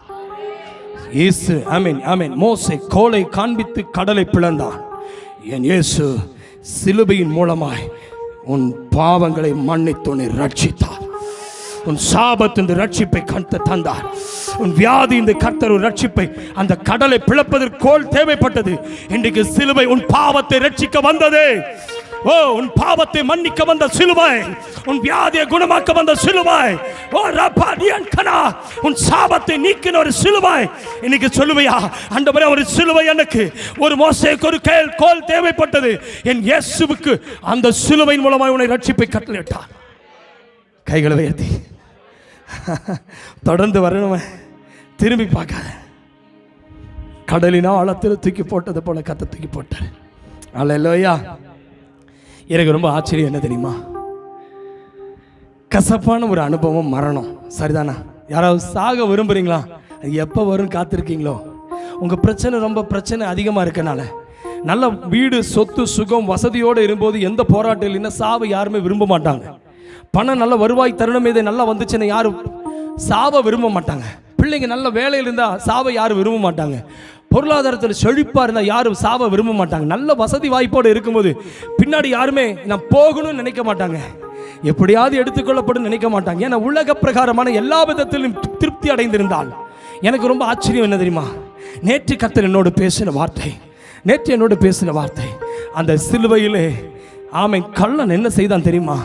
இயேசு ஆமென் ஆமென். மோசே கோலை காண்பித்து கடலை பிளந்தான். என் இயேசு சிலுவையின் மூலமாய் உன் பாவங்களை மன்னித்து உன்னை ரட்சித்தார். உன் சாபத்தின் ரட்சிப்பை கர்த்தர் தந்தார். உன் வியாதி இந்த கர்த்தர் ஒரு ரட்சிப்பை, அந்த கடலை பிளப்பதற்கு கோல் தேவைப்பட்டது. இன்றைக்கு சிலுவை உன் பாவத்தை ரட்சிக்க வந்தது. ஓ, உன் பாவத்தை மன்னிக்க வந்த சிலுவை, உன் வியாதியை குணமாக்க வந்த சிலுவை. ஓ ரபாடியன் கனா, உன் சாபத்தை நீக்கின ஒரு சிலுவை. இன்னைக்கு சொல்லுவையா, ஆண்டவரே ஒரு சிலுவை எனக்கு, ஒரு மோசேக்கு ஒரு கோல் தேவைப்பட்டது. என் இயேசுவுக்கு அந்த சிலுவையின் மூலமாய் உன்னை ரட்சிப்பை கட்டளையிட்டார். கைகளை உயர்த்தி தொடர்ந்து வரணும். திரும்பி பார்க்காத. கடலினா ஆழத்தில் தூக்கி போட்டது போல கத்த தூக்கி போட்டார். அல்லேலூயா. எனக்கு ரொம்ப ஆச்சரியம் என்ன தெரியுமா? கசப்பான ஒரு அனுபவம் மரணம், சரிதானா? யாராவது சாக விரும்புறீங்களா? அது எப்போ வரும் காத்திருக்கீங்களோ? உங்கள் பிரச்சனை அதிகமாக இருக்கனால, நல்ல வீடு சொத்து சுகம் வசதியோடு இருக்கும்போது எந்த போராட்டம் இல்லைன்னா சாவை யாருமே விரும்ப மாட்டாங்க. பணம் நல்ல வருவாய் தருணம் இது நல்லா வந்துச்சுன்னா யாரும் சாவை விரும்ப மாட்டாங்க. பிள்ளைங்க நல்ல வேலையில் இருந்தால் சாவை யாரும் விரும்ப மாட்டாங்க. பொருளாதாரத்தில் செழிப்பாக இருந்தால் யாரும் சாவை விரும்ப மாட்டாங்க. நல்ல வசதி வாய்ப்போடு இருக்கும்போது பின்னாடி யாருமே நான் போகணும்னு நினைக்க மாட்டாங்க, எப்படியாவது எடுத்துக்கொள்ளப்படும் நினைக்க மாட்டாங்க. ஏன்னா உலக பிரகாரமான எல்லா விதத்திலும் திருப்தி அடைந்திருந்தால். எனக்கு ரொம்ப ஆச்சரியம் என்ன தெரியுமா? நேற்று கர்த்தர் என்னோடு பேசின வார்த்தை, அந்த சிலுவையிலே ஆமென் கள்ளன் என்ன செய்தான் தெரியுமா?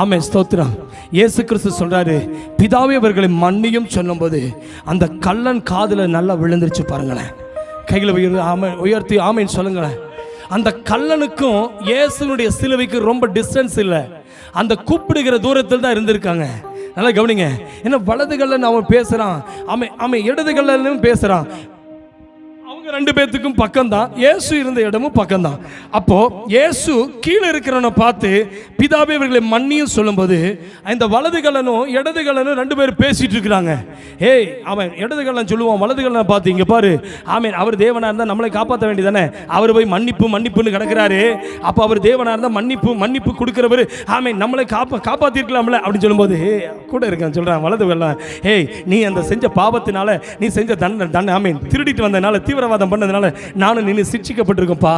ஆமென் ஸ்தோத்திரம். இயேசு கிறிஸ்து சொல்றாரு, பிதாவே அவர்களை மன்னியும் சொல்லும்போது அந்த கள்ளன் காதுல நல்லா விழுந்துருச்சு பாருங்களேன். கைகளை உயர்த்தி ஆமென் சொல்லுங்களேன். அந்த கள்ளனுக்கும் இயேசுனுடைய சிலுவைக்கு ரொம்ப டிஸ்டன்ஸ் இல்லை, அந்த கூப்பிடுகிற தூரத்தில் தான் இருந்திருக்காங்க. நல்லா கவனிங்க. ஏன்னா வலது கள்ளன் அவன் பேசுறான், அவன் இடது கள்ளனும் பேசுறான். அவங்க ரெண்டு பேர்த்துக்கும் பக்கம்தான், இயேசு இருந்த இடமும் பக்கம்தான். அப்போ இயேசு கீழே இருக்கிறவனை பார்த்து பிதாவே இவர்களை மன்னியும் சொல்லும்போது இந்த வலது கள்ளனும் இடது கள்ளனும் ரெண்டு பேரும் பேசிட்டு இருக்கிறாங்க. ஏய், அவன் இடது கள்ளன் சொல்லுவான் வலது கள்ளனை பார்த்து, இங்க பாரு ஆமென், அவர் தேவனா இருந்தால் நம்மளை காப்பாற்ற வேண்டியதானே, அவர் போய் மன்னிப்புன்னு கிடக்கிறாரு, அப்போ அவர் தேவனா இருந்தால் மன்னிப்பு கொடுக்கிறவர் ஆமென் நம்மளை காப்பாற்றிருக்கலாம்ல அப்படின்னு சொல்லும்போது கூட இருக்கான் சொல்றான் வலது கள்ளன், ஏய் நீ அந்த செஞ்ச பாவத்தினால நீ செஞ்ச தண்டனை ஆமென் திருடிட்டு வந்ததுனால தீவிரவாதம் பண்ணதுனால நானும் நீ சிக்ஷிக்கப்பட்டிருக்கோம்ப்பா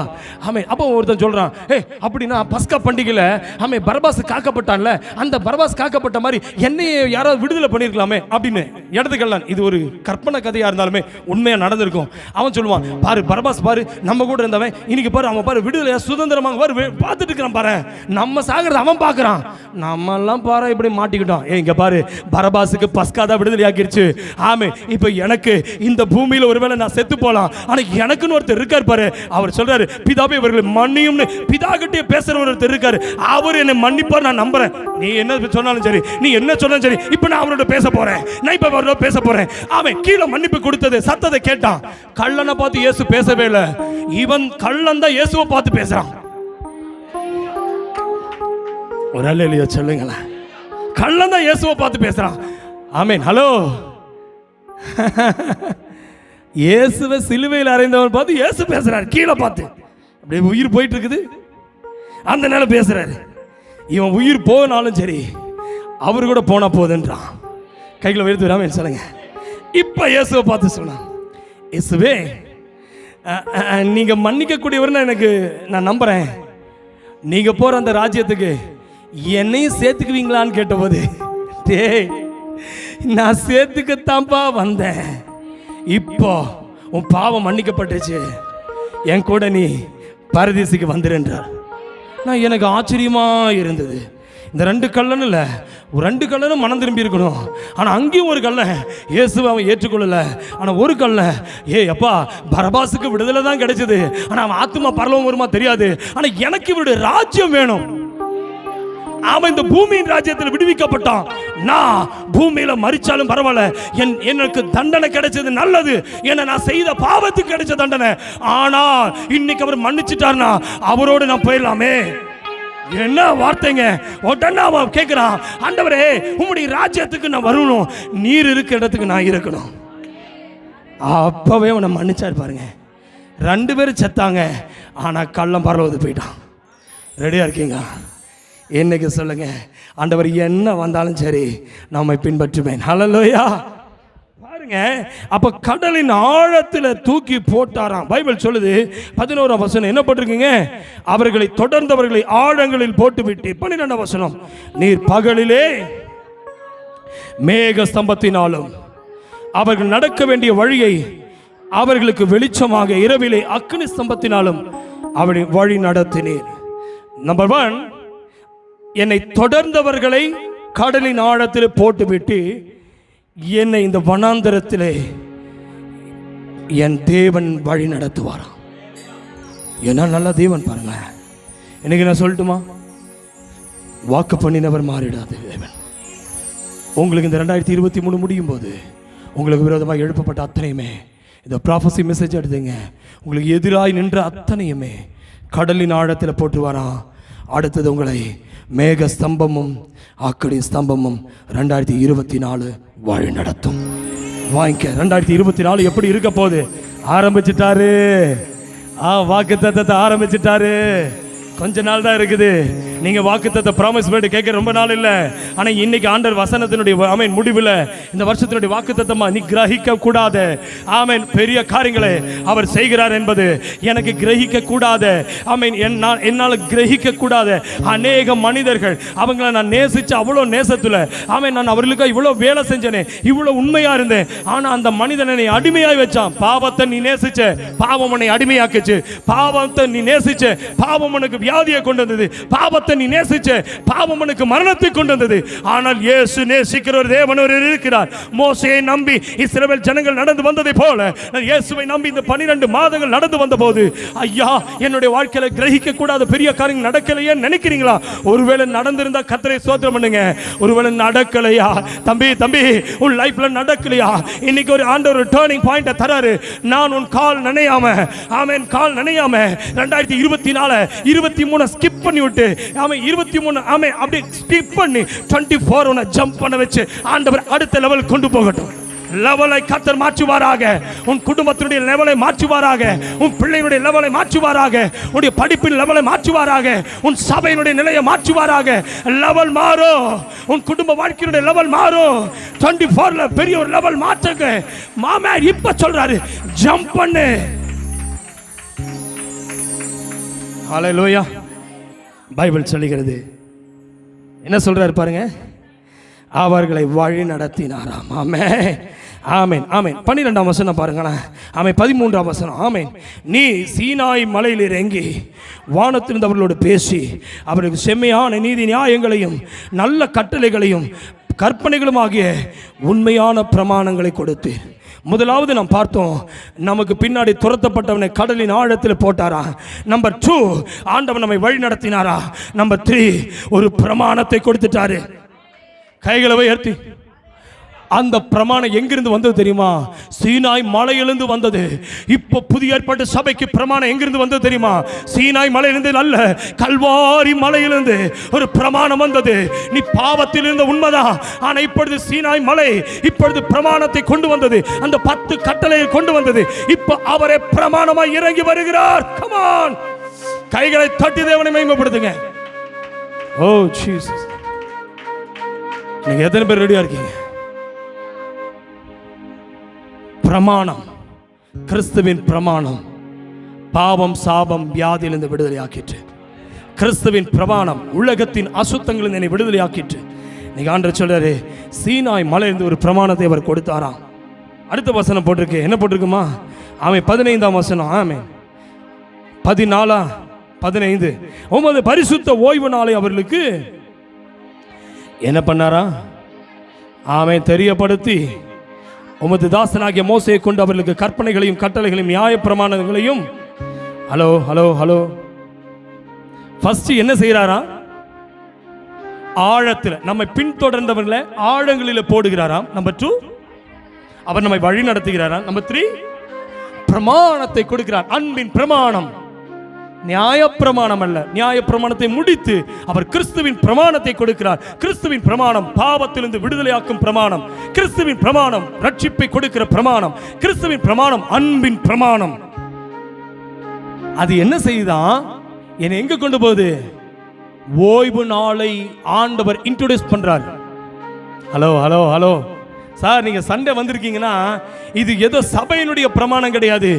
ஆமென். அப்போ ஒருத்தன் சொல்றான், ஏய் அப்படின்னா பஸ்கா பண்டிகையில் ஆமென் பரபாஸ் காக்கப்பட்டான்ல, அந்த பரபாஸ் காக்கப்பட்ட மாதிரி என்னையே யாராவது விடுதலை பண்ணியிருக்கலாமே அப்படின்னு. இடது கள்ளன் இது ஒரு கற்பனை கதையா இருந்தாலுமே உண்மையா நடந்திருக்கும். அவன் சொல்லுவான், பாரு பரபாஸ் பாரு நம்ம கூட இருந்தவன், இன்னைக்கு பாரு அவன் பாரு விடுதலையா சுதந்திரமாக பாரு பார்த்துட்டு இருக்கிறான், பாரு நம்ம சாகிறத அவன் பார்க்கறான், நம்ம எல்லாம் பாரு இப்படி மாட்டிக்கிட்டோம். இங்க பாரு பரபாஸுக்கு பஸ்கா தான் விடுதலை ஆக்கிருச்சு ஆமென். இப்போ எனக்கு இந்த பூமியில் ஒருவேளை நான் செத்து போலாம், ஆனா எனக்குன்னு ஒருத்தர் இருக்கார் பாரு, அவர் சொல்றாரு பிதாவே இவர்களை மன்னியும்னு. பிதா கிட்டே பேசுற ஒருத்தர் இருக்காரு, அவர் என்னை மன்னிப்பார் நான் நம்புறேன். நீ என்ன சொன்னாலும் சரி, நீ என்ன சொன்னாலும் சரி, இப்ப நான் அவரோட பேச போறேன், நான் இப்ப அவரோட பேச போறேன். அவன் கீழே மன்னிப்பு கொடுத்தது சத்தத்தை கேட்டான். கள்ளனை பார்த்து இயேசு பேசவே இல்லை, இவன் கள்ளன் தான் இயேசுவை பார்த்து பேசுறான். ஒரு அல்லேலூயா சொல்லுங்களேன். கள்ளன் தான் இயேசுவை பார்த்து பேசுறான் ஆமென். ஹலோ, இயேசுவை சிலுவையில் அறைந்தவன் பார்த்து இயேசு பேசுறாரு, கீழே பார்த்து அப்படியே உயிர் போயிட்டு இருக்குது அந்த நேரம் பேசுறாரு. இவன் உயிர் போனாலும் சரி அவரு கூட போனா போதுன்றான். கைகளை உயர்த்தி விடாம சொல்லுங்க. இப்ப இயேசுவை பார்த்து சொன்னான், இயேசுவே நீங்க மன்னிக்க கூடியவர்னு எனக்கு நான் நம்புறேன், நீங்க போற அந்த ராஜ்யத்துக்கு என்னையும் சேர்த்துக்குவீங்களான்னு கேட்டபோது, டேய் நான் சேர்த்துக்கத்தான்ப்பா வந்தேன், இப்போ உன் பாவம் மன்னிக்கப்பட்டுச்சு, என் கூட நீ பரதீசுக்கு வந்துருன்றார். நான் எனக்கு ஆச்சரியமா இருந்தது. இந்த ரெண்டு கள்ளனும் இல்லை, ரெண்டு கள்ளனும் மனம் திரும்பி இருக்கணும், ஆனால் அங்கேயும் ஒரு கள்ளன் இயேசுவை அவன் ஏற்றுக்கொள்ளல. ஆனால் ஒரு கள்ளன், அப்பா பரபாசுக்கு விடுதலை தான் கிடைச்சது, ஆனால் அவன் ஆத்மா பரலோகம் வருமா தெரியாது, ஆனால் எனக்கு இவருடைய ராஜ்யம் வேணும். அவன் இந்த பூமியின் ராஜ்யத்தில் விடுவிக்கப்பட்டான். நான் பூமியில மரிச்சாலும் பரவாயில்ல, எனக்கு தண்டனை கிடைச்சது நல்லது, ஏன்னா நான் செய்த பாவத்துக்கு கிடைச்ச தண்டனை. ஆனால் இன்னைக்கு அவர் மன்னிச்சிட்டார்னா அவரோடு நான் போயிடலாமே. என்ன வார்த்தைங்க! உடனே அவன் கேட்கிறான், ஆண்டவரே உம்முடைய ராஜ்யத்துக்கு நான் வரணும், நீர் இருக்கிற இடத்துக்கு நான் இருக்கணும். அப்பவே அவனை மன்னிச்சாரு பாருங்க. ரெண்டு பேரும் செத்தாங்க, ஆனா கள்ளம் பரவது போயிட்டான். ரெடியா இருக்கீங்க? இன்னைக்கு சொல்லுங்க, ஆண்டவர் என்ன வந்தாலும் சரி நம்மை பின்பற்றுவேன். ஹல்லேலூயா. பாருங்க, அப்ப கடலின் ஆழத்தில் தூக்கி போட்டாராம். பைபிள் சொல்லுது 11ஆம் வசனம் என்ன போட்டிருக்கீங்க? அவர்களை தொடர்ந்தவர்களை ஆழங்களில் போட்டு விட்டு. 12ஆம் வசனம், நீர் பகலிலே மேக ஸ்தம்பத்தினாலும் அவர்கள் நடக்க வேண்டிய வழியை அவர்களுக்கு வெளிச்சமாக, இரவிலே அக்கினி ஸ்தம்பத்தினாலும் அவளை வழி நடத்தினீர். நம்பர் 1, என்னை தொடர்ந்தவர்களை கடலின் ஆழத்தில் போட்டுவிட்டு என்னை இந்த வனாந்தரத்திலே என் தேவன் வழி நடத்துவாராம். என்ன நல்ல தேவன் பாருங்க. இன்னைக்கு நான் சொல்லட்டுமா, வாக்கு பண்ணினவர் மாறிடாது தேவன். உங்களுக்கு இந்த 2023 முடியும் போது உங்களுக்கு விரோதமாக எழுப்பப்பட்ட அத்தனையுமே இந்த ப்ராஃபஸி மெசேஜ் எடுத்துங்க. உங்களுக்கு எதிராய் நின்ற அத்தனையுமே கடலின் ஆழத்தில் போட்டுவாராம். அடுத்தது உங்களை மேக ஸ்தம்பமும் ஆக்கடி ஸ்தம்பமும் 2024 வழி நடத்தும். வாங்கிக்க. 2024 எப்படி இருக்க போகுது? ஆரம்பிச்சிட்டாரு. வாக்குத்தத்தத்தை ஆரம்பிச்சிட்டாரு. கொஞ்ச நாள் தான் இருக்குது. நீங்க வாக்குத்தத்த ப்ராமிஸ் பண்ணி கேட்க ரொம்ப நாள் இல்லை. ஆனா இன்னைக்கு ஆண்டவர் வசனத்தினுடைய ஆமென் முடிவில் இந்த வருஷத்தினுடைய வாக்குத்தத்தமா நீ கிரகிக்க கூடாத ஆமென் பெரிய காரியங்களை அவர் செய்கிறார் என்பது எனக்கு கிரகிக்க கூடாத ஆமென் என்னால் கிரகிக்க கூடாத அநேக மனிதர்கள் அவங்கள நான் நேசிச்ச அவ்வளோ நேசத்துல ஆமென் நான் அவர்களுக்கு இவ்வளோ வேலை செஞ்சேனே, இவ்வளோ உண்மையா இருந்தேன். ஆனா அந்த மனிதனை அடிமையாய் வச்சான். பாவத்தை நீ நேசிச்ச, பாவம் உன்னை அடிமையாக்குச்சு. பாவத்தை நீ நேசிச்ச, பாவம் உனக்கு வியாதியை கொண்டு வந்தது. பாவத்தை நீ நேசிச்ச, பாவம் உனக்கு மரணத்தை கொண்டு வந்தது. ஆனால் இயேசு நேசிக்கிற ஒரு தேவன் இருக்கிறார். மோசேயை நம்பி இஸ்ரவேல் ஜனங்கள் நடந்து வந்ததை போல இயேசுவை நம்பி இந்த 12 மாதங்கள் நடந்து வந்தபோது ஐயா என்னுடைய வாழ்க்கையில கிரகிக்க கூடாத பெரிய காரியங்கள் நடக்கலையே நினைக்கிறீங்களா? ஒருவேளை நடந்திருந்தா கர்த்தரை ஸ்தோத்திரம் பண்ணுங்க. ஒருவேளை நடக்கலையா தம்பி உன் லைஃப்ல நடக்கலையா? இன்னைக்கு ஒரு ஆண்டவர் ஒரு டர்னிங் பாயிண்ட் தராரு. நான் உன் கால் நனையாம ஆமென் கால் நனையாம 2024 23 ஸ்கிப் பண்ணி விட்டு ஆமென் 23 ஆமென் அப்படி ஸ்கிப் பண்ணி 24 உன்னை ஜம்ப் பண்ண வச்சு ஆண்டவர் அடுத்த லெவல் கொண்டு போகட்டும். லெவலை கர்த்தர் மாற்றுவாராக. உன் குடும்பத்தினுடைய லெவலை மாற்றுவாராக. உன் பிள்ளைகளுடைய லெவலை மாற்றுவாராக. உன்னுடைய படிப்பின் லெவலை மாற்றுவாராக. உன் சபையினுடைய நிலையை மாற்றுவாராக. லெவல் மாறும். உன் குடும்ப வாழ்க்கையினுடைய லெவல் மாறும். 24ல பெரிய ஒரு லெவல் மாற்றுங்க. மாமா இப்ப சொல்றாரு ஜம்ப் பண்ணு. ஹல்லேலூயா. பைபிள் சொல்லுகிறது என்ன சொல்றாரு பாருங்க. அவர்களை வழி நடத்தினாராம். ஆமென் ஆமென் ஆமென். 12ஆம் வசனம் பாருங்களேன். ஆமென். 13ஆம் வசனம். ஆமென். நீ சீனாய் மலையில் இறங்கி வானத்திலிருந்து அவர்களோடு பேசி அவர்களுக்கு செம்மையான நீதி நியாயங்களையும் நல்ல கட்டளைகளையும் கற்பனைகளும் ஆகிய உண்மையான பிரமாணங்களை கொடுத்து. முதலாவது நாம் பார்த்தோம், நமக்கு பின்னாடி துரத்தப்பட்டவனை கடலின் ஆழத்தில் போட்டாரா. நம்பர் 2 ஆண்டவன் நம்மை வழி நடத்தினாரா. நம்பர் 3 ஒரு பிரமாணத்தை கொடுத்துட்டாரு. கைகளை உயர்த்தி. அந்த பிரமாணம் எங்கிருந்து வந்தது தெரியுமா? சீனாய் மலையிலிருந்து வந்தது. இப்போ புதிய ஏற்பாட்டு சபைக்கு பிரமாணம் எங்கிருந்து வந்தது தெரியுமா? சீனாய் மலையிலிருந்து அல்ல, கல்வாரி மலையிலிருந்து ஒரு பிரமாணம் வந்தது. நீ பாவத்தில் இருந்த உண்மைதான். ஆனா இப்பொழுது சீனாய் மலை இப்பொழுது பிரமாணத்தை கொண்டு வந்தது. அந்த 10 கட்டளையை கொண்டு வந்தது. இப்போ அவரே பிரமாணமாய் இறங்கி வருகிறார். Come on. கைகளை தட்டி தேவனை மகிமைப்படுத்துங்க. ஓ ஜீசஸ். நீங்க எத்தனை பேர் ரெடியா இருக்கீங்க? பிரமாணம், கிறிஸ்துவின் பிரமாணம் பாவம் சாபம் வியாதியிலிருந்து விடுதலை ஆக்கிற்று. கிறிஸ்துவின் பிரமாணம் உலகத்தின் அசுத்தங்களில் என்னை விடுதலை ஆக்கிற்று. நீங்க ஆண்டவர் சொல்றாரு சீனாய் மலையிலிருந்து ஒரு பிரமாணத்தை அவர் கொடுத்தாராம். அடுத்த வசனம் போட்டிருக்கு. என்ன போட்டிருக்குமா? ஆமென். 15ஆம் வசனம். ஆமென். 14 15 உமது பரிசுத்த ஓய்வு நாளை அவர்களுக்கு என்ன பண்ணாரா? ஆமென். தெரியப்படுத்தி உமது தாசனாகிய மோசேயை கொண்டு அவர்களுக்கு கற்பனைகளையும் கட்டளைகளையும் நியாய பிரமாணங்களையும் ஹலோ ஹலோ ஹலோ ஃபர்ஸ்ட் என்ன செய்யறாரா? ஆழத்தில் நம்மை பின்தொடர்ந்தவர்களை ஆழங்களில் போடுகிறாராம். நம்பர் 2 அவர் நம்மை வழி நடத்துகிறாராம். நம்பர் 3 பிரமாணத்தை கொடுக்கிறார். அன்பின் பிரமாணம், நியாய பிரமாணம் அல்ல. நியாய பிரமாணத்தை முடித்து அவர் கிறிஸ்துவின் பிரமாணத்தை கொடுக்கிறார். கிறிஸ்துவின் பிரமாணம் பாவத்திலிருந்து விடுதலையாக்கும் பிரமாணம். கிறிஸ்துவின் பிரமாணம் ரட்சிப்பை கொடுக்கிற பிரமாணம். கிறிஸ்துவின் பிரமாணம் அன்பின் பிரமாணம். அது என்ன செய்யுதான்? என்னை எங்க கொண்டு போகுது? ஓய்வு நாளை ஆண்டவர் இன்ட்ரோடியூஸ் பண்றார். ஹலோ ஹலோ ஹலோ சார், நீங்க சண்டே வந்திருக்கீங்கன்னா இது ஏதோ சபையினுடைய பிரமாணம் கிடையாது.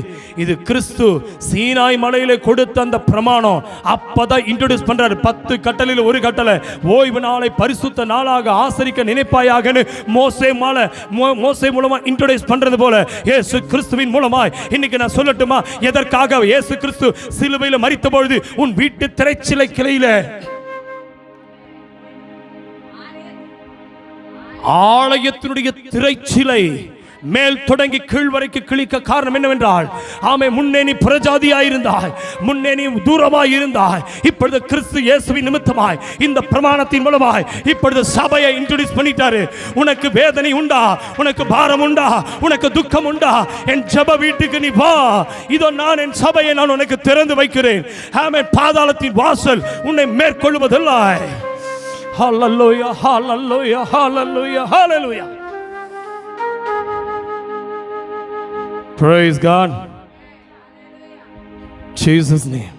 இது கிறிஸ்து சீனாய் மலையில கொடுத்த அந்த பிரமாணம். அப்பதான் இன்ட்ரோடியூஸ் பண்றாரு. 10 கட்டளையில் ஒரு கட்டளை, ஓய்வு நாளை பரிசுத்த நாளாக ஆசரிக்க நினைப்பாயாகன்னு மோசே மூலமா இன்ட்ரோடியூஸ் பண்றது போல இயேசு கிறிஸ்துவின் மூலமாய் இன்னைக்கு நான் சொல்லட்டுமா? எதற்காக இயேசு கிறிஸ்து சிலுவையில மரித்த பொழுது உன் வீட்டு திரைச்சிலை கிளையில ஆலயத்தினுடைய திரைச்சிலை மேல் தொடங்கி கீழ் வரைக்கும் கிழிக்க காரணம் என்னவென்றால், ஆமே, முன்னே நீ புறஜாதியாயிருந்தாய், முன்னே நீ தூரமாய் இருந்தாய். இப்பொழுது கிறிஸ்து இயேசுவின் நிமித்தமாய் இந்த பிரமாணத்தின் மூலமாய் இப்பொழுது சபையை இன்ட்ரோடியூஸ் பண்ணிட்டாரு. உனக்கு வேதனை உண்டா, உனக்கு பாரம் உண்டா, உனக்கு துக்கம் உண்டா, என் ஜெப வீட்டுக்கு நீ வா. இதோ நான் என் சபையை நான் உனக்கு திறந்து வைக்கிறேன். ஆமென். பாதாளத்தின் வாசல் உன்னை மேற்கொள்வதில்லை. ஹல்லேலூயா, ஹல்லேலூயா, ஹல்லேலூயா, ஹல்லேலூயா. Praise God. Jesus name.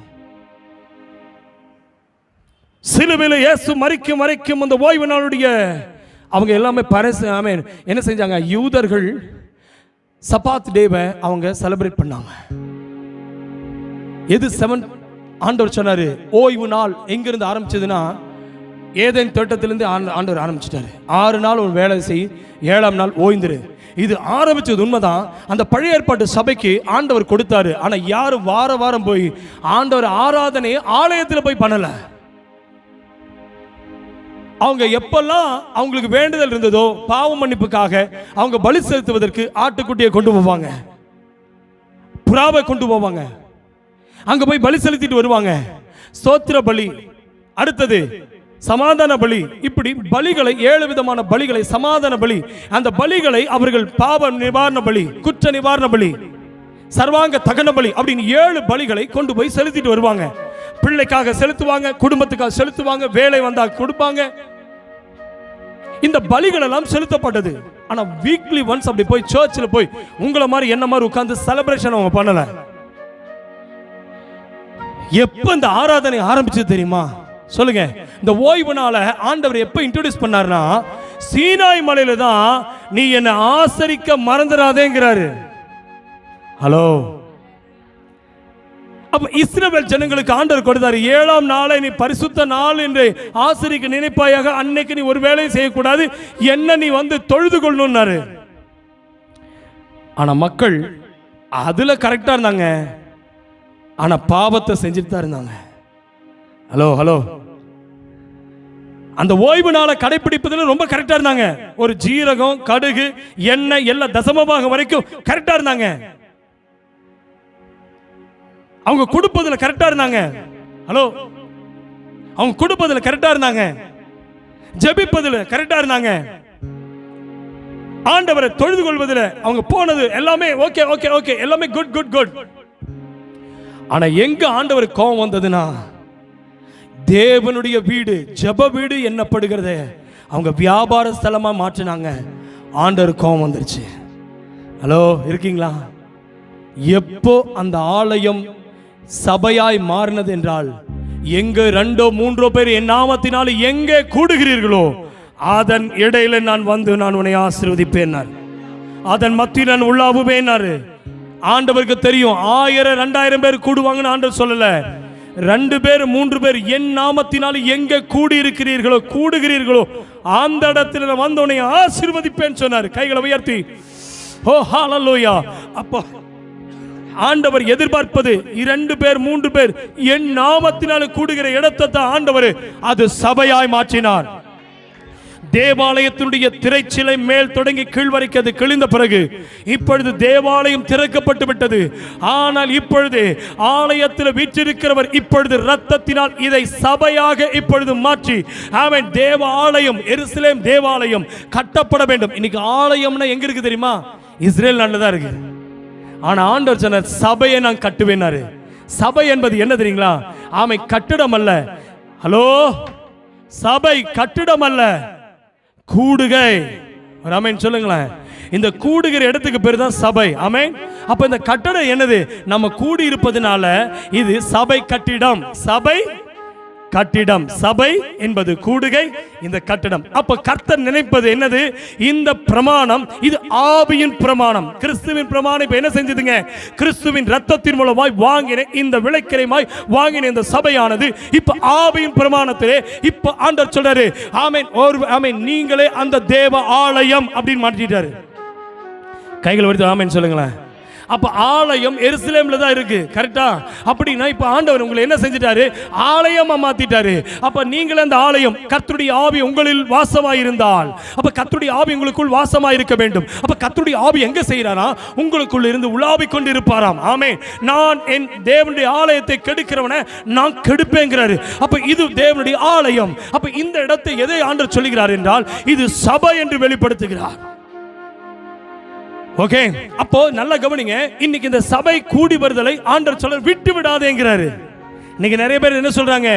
சிலுவையில் இயேசு மரிக்கும் வரைக்கும் அந்த ஓய்வு நாளுடைய அவங்க எல்லாமே ஆமென் என்ன செஞ்சாங்க, யூதர்கள் சபாத் டேவை அவங்க செலிப்ரேட் பண்ணாங்க. எது 7 ஆண்டவர் சொன்னாரு, ஓய்வு நாள் எங்கிருந்து ஆரம்பிச்சதுன்னா, ஏதேன் தோட்டத்திலிருந்து ஆண்டவர் ஆரம்பிச்சிட்டாரு. 6 நாள் ஒரு வேலை செய், 7ஆம் நாள் ஓய்ந்துரு. இது ஆரம்பிச்சது உண்மைதான். அந்த பழைய ஏற்பாட்டு சபைக்கு ஆண்டவர் கொடுத்தாரு. ஆனா யாரும் வார வாரம் போய் ஆண்டவர் ஆராதனை ஆலயத்தில் போய் பண்ணல. அவங்க எப்பெல்லாம் அவங்களுக்கு வேண்டுதல் இருந்ததோ, பாவ மன்னிப்புக்காக அவங்க பலி செலுத்துவதற்கு ஆட்டுக்குட்டியை கொண்டு போவாங்க, புறாவை கொண்டு போவாங்க, அங்க போய் பலி செலுத்திட்டு வருவாங்க. ஸ்தோத்திர பலி, அடுத்தது சமாதான பலி, இப்படி பலிகளை 7 விதமான பலிகளை, சமாதான பலி, அந்த பலிகளை அவர்கள் பாவ நிவாரண பலி, குற்ற நிவாரண பலி, சர்வாங்க தகன பலி அப்படின்னு 7 பலிகளை கொண்டு போய் செலுத்திட்டு வருவாங்க. பிள்ளைக்காக செலுத்துவாங்க, குடும்பத்துக்காக செலுத்துவாங்க, வேலை வந்தா கொடுப்பாங்க. இந்த பலிகள் எல்லாம் செலுத்தப்பட்டது. ஆனா வீக்லி ஒன்ஸ் அப்படி போய் சர்ச்சில் போய் உங்களை மாதிரி என்ன மாதிரி உட்கார்ந்து செலிப்ரேஷன் அவங்க பண்ணல. எப்ப இந்த ஆராதனை ஆரம்பிச்சது தெரியுமா? சொல்லுங்க. இந்த ஓய்வு நாளை ஆண்டவர் எப்ப இன்ட்ரோடியூஸ் பண்ணார்னா, சீனாய் மலையில தான் நீ என்னை ஆசரிக்க மறந்துடாதேங்கிறாரு. ஹலோ. அப்ப இஸ்ரவேல் ஜனங்களுக்கு ஆண்டவர் கொடுத்தாரு, 7ஆம் நாளை நீ பரிசுத்த நாள் என்று ஆசரிக்க நினைப்பாயாக, அன்னைக்கு நீ ஒரு வேலையும் செய்யக்கூடாது, என்ன நீ வந்து தொழுது கொள்ளணும்னாரு. ஆனா மக்கள் அதுல கரெக்டா இருந்தாங்க, ஆனா பாவத்தை செஞ்சுட்டு தான் இருந்தாங்க. Hello hello. அந்த ஓய்வு நாளை கடைபிடிப்பதில் ரொம்ப கரெக்டா இருந்தாங்க. ஒரு ஜீரகம், கடுகு, எண்ணெய் எல்லா தசமபாகம் வரைக்கும் கரெக்டா இருந்தாங்க. அவங்க கொடுப்பதில் கரெக்டா இருந்தாங்க. ஹலோ. அவங்க கொடுப்பதில் கரெக்டா இருந்தாங்க, ஜெபிப்பதில் கரெக்டா இருந்தாங்க, ஆண்டவரை தொழுது கொள்வதில் அவங்க போனது எல்லாமே ஓகே ஓகே ஓகே, எல்லாமே குட் குட் குட். ஆனா எங்க ஆண்டவர் கோபம் வந்ததுன்னா, தேவனுடைய வீடு, ஜெப வீடு என்னப்படுகிறத அவங்க வியாபார ஸ்தலமா மாற்றினாங்க. ஆண்டவர் கோபம் வந்துருச்சு. ஹலோ, இருக்கீங்களா? எப்போ அந்த ஆலயம் சபையாய் மாறினது என்றால், எங்க 2 3 பேர் என் நாமத்தினால் எங்கே கூடுகிறீர்களோ அதன் இடையில நான் வந்து நான் உன்னை ஆசீர்வதிப்பேன், அதன் மத்தியில் நான் உள்ளாவுவேன். ஆண்டவருக்கு தெரியும் 1000 2000 பேர் கூடுவாங்கன்னு ஆண்டவர் சொல்லல. 2 பேர் 3 பேர் என் நாமத்தினால் எங்க கூடி இருக்கிறீர்களோ கூடுகிறீர்களோ அந்த இடத்துல வந்து உன்னை ஆசீர்வதிப்பேன் சொன்னார். கைகளை உயர்த்தி ஓ ஹல்லேலூயா. அப்போ ஆண்டவர் எதிர்பார்ப்பது 2 பேர் 3 பேர் என் நாமத்தினால் கூடுகிற இடத்தை தான் ஆண்டவர் அது சபையாய் மாற்றினார். தேவாலயத்தினுடைய திரைச்சிலை மேல் தொடங்கி கீழ் வரைக்கும் அது கிழிந்த பிறகு இப்பொழுது தேவாலயம் திறக்கப்பட்டு விட்டது. ஆனால் இப்பொழுது ஆலயத்தில் வீற்றிருக்கிறவர் இப்பொழுது இரத்தத்தினால் இதை சபையாக இப்பொழுது மாற்றி, ஆமென், தேவ ஆலயம், எருசலேம் தேவாலயம் கட்டப்பட வேண்டும். இன்னைக்கு ஆலயம்னா எங்க இருக்கு தெரியுமா? இஸ்ரேல் நாட்டில் தான் இருக்கு. ஆனா ஆண்டவர் சொன்னார், சபையை நான் கட்டுவேனாரு. சபை என்பது என்ன தெரியுங்களா? ஆமை, கட்டிடம் அல்ல. ஹலோ, சபை கட்டிடம் அல்ல, கூடுகை. ஆமென் சொல்லுங்களேன். இந்த கூடுகிற இடத்துக்கு பேர் தான் சபை. ஆமென். அப்ப இந்த கட்டடம் என்னது? நம்ம கூடி இருப்பதனால இது சபை கட்டிடம். சபை கட்டிடம், சபை என்பது கூடுகை, இந்த கட்டிடம். அப்ப கர்த்தர் நினைப்பது என்னது? இந்த பிரமாணம் இது ஆவியின் பிரமாணம். கிறிஸ்துவின் பிரமாணம் இப்ப என்ன செஞ்சதுங்க? கிறிஸ்துவின் ரத்தத்தின் மூலமாய் வாங்கின இந்த விளைக்கிரமாய் வாங்கின இந்த சபையானது இப்ப ஆவியின் பிரமாணத்திலே இப்ப ஆண்டவர் சொல்றாரு, ஆமென், ஆமென், நீங்களே அந்த தேவ ஆலயம் அப்படின்னு மாற்றிட்டாரு. கைகள் வடித்து ஆமென் சொல்லுங்களேன். அப்ப ஆலயம் எருசலேம்ல தான் இருக்கு, கரெக்டா? அப்படின்னா இப்ப ஆண்டவர் உங்களை என்ன செஞ்சிட்டாரு? ஆலயமா மாத்திட்டாரு. அப்ப நீங்கள் அந்த ஆலயம், கர்த்தருடைய ஆவி உங்களில் வாசமாயிருந்தால், அப்ப கர்த்தருடைய ஆவி உங்களுக்குள் வாசமாயிருக்க வேண்டும். அப்ப கர்த்தருடைய ஆவி எங்க செய்யறாரா? உங்களுக்குள் இருந்து உலாவிக் கொண்டு இருப்பாராம். ஆமென். நான் என் தேவனுடைய ஆலயத்தை கெடுக்கிறவனை நான் கெடுப்பேங்கிறாரு. அப்ப இது தேவனுடைய ஆலயம். அப்ப இந்த இடத்தை எதை ஆண்டவர் சொல்லுகிறார் என்றால் இது சபை என்று வெளிப்படுத்துகிறார். ஓகே, அப்போ நல்லா கவனிங்க. இன்னைக்கு இந்த சபை கூடி வருதலை ஆண்டவர் சொல்ல விட்டு விடாதேங்கிறாரு. இன்னைக்கு நிறைய பேர் என்ன சொல்றாங்க?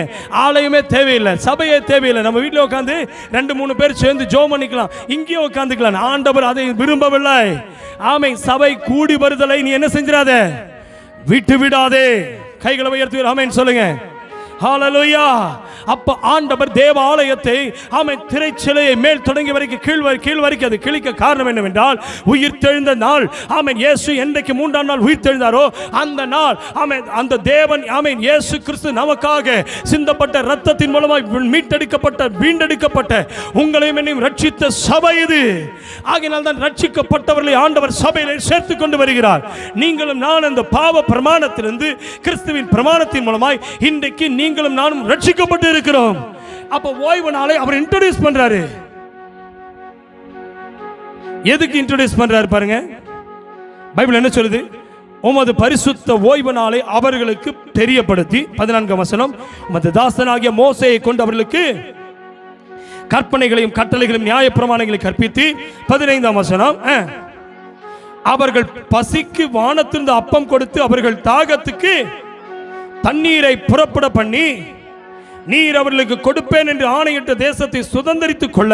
ஆலயமே தேவையில்லை, சபையே தேவையில்லை, நம்ம வீட்டில் உட்காந்து 2-3 பேர் சேர்ந்து ஜெபம் பண்ணிக்கலாம், இங்கேயே உட்காந்துக்கலாம். ஆண்டவர் அதை விரும்பவில்லை. ஆமென். சபை கூடி வருதலை நீ என்ன செஞ்சிடாத, விட்டு விடாதே. கைகளை உயர்த்தி ஆமென் சொல்லுங்க. ஹalleluya. அப்ப ஆண்டவர் தேவ ஆலயத்தை ஆமென் திரைச்சிலையை மேல் தொடங்கி வரைக்கும் கீழ் வரைக்கும் அது கிழிக்க காரணம் என்னவென்றால் உயிர் தெழுந்த நாள். ஆமென். இயேசு என்றைக்கு 3ஆம் நாள் உயிர் தெழுந்தாரோ அந்த நாள் ஆமென் அந்த தேவன் ஆமென் இயேசு கிறிஸ்து நமக்காக சிந்தப்பட்ட இரத்தத்தின் மூலமாய் மீட்டெடுக்கப்பட்ட வீண்டெடுக்கப்பட்ட உங்களையும் என்னையும் ரட்சித்த சபை இது. ஆகையால் தான் ரட்சிக்கப்பட்டவர்களை ஆண்டவர் சபையிலே சேர்த்து கொண்டு வருகிறார். நீங்களும் நான் அந்த பாவ பிரமாணத்திலிருந்து கிறிஸ்துவின் பிரமாணத்தின் மூலமாய் இன்றைக்கு நீங்களும் நானும் ரட்சிக்கப்பட்டு இருக்கிறோம். அப்ப ஓய்வு நாளை அவர் இன்ட்ரோடியூஸ் பண்றாரு. எதுக்கு இன்ட்ரோடியூஸ் பண்றாரு பாருங்க. பைபிள் என்ன சொல்லுது? உமது பரிசுத்த ஓய்வு நாளை அவர்களுக்கு தெரியப்படுத்தி 14ஆம் வசனம், உமது தாசனாகிய மோசேயை கொண்டு அவர்களுக்கு கற்பனைகளையும் கட்டளைகளையும் நியாய பிரமாணங்களை கற்பித்து 15ஆம் வசனம், அவர்கள் பசிக்கு வானத்திலிருந்து அப்பம் கொடுத்து அவர்கள் தாகத்துக்கு தண்ணீரை புறப்பட பண்ணி நீர் அவர்களுக்கு கொடுப்பேன் என்று ஆணையிட்ட தேசத்தை சுதந்தரித்துக் கொள்ள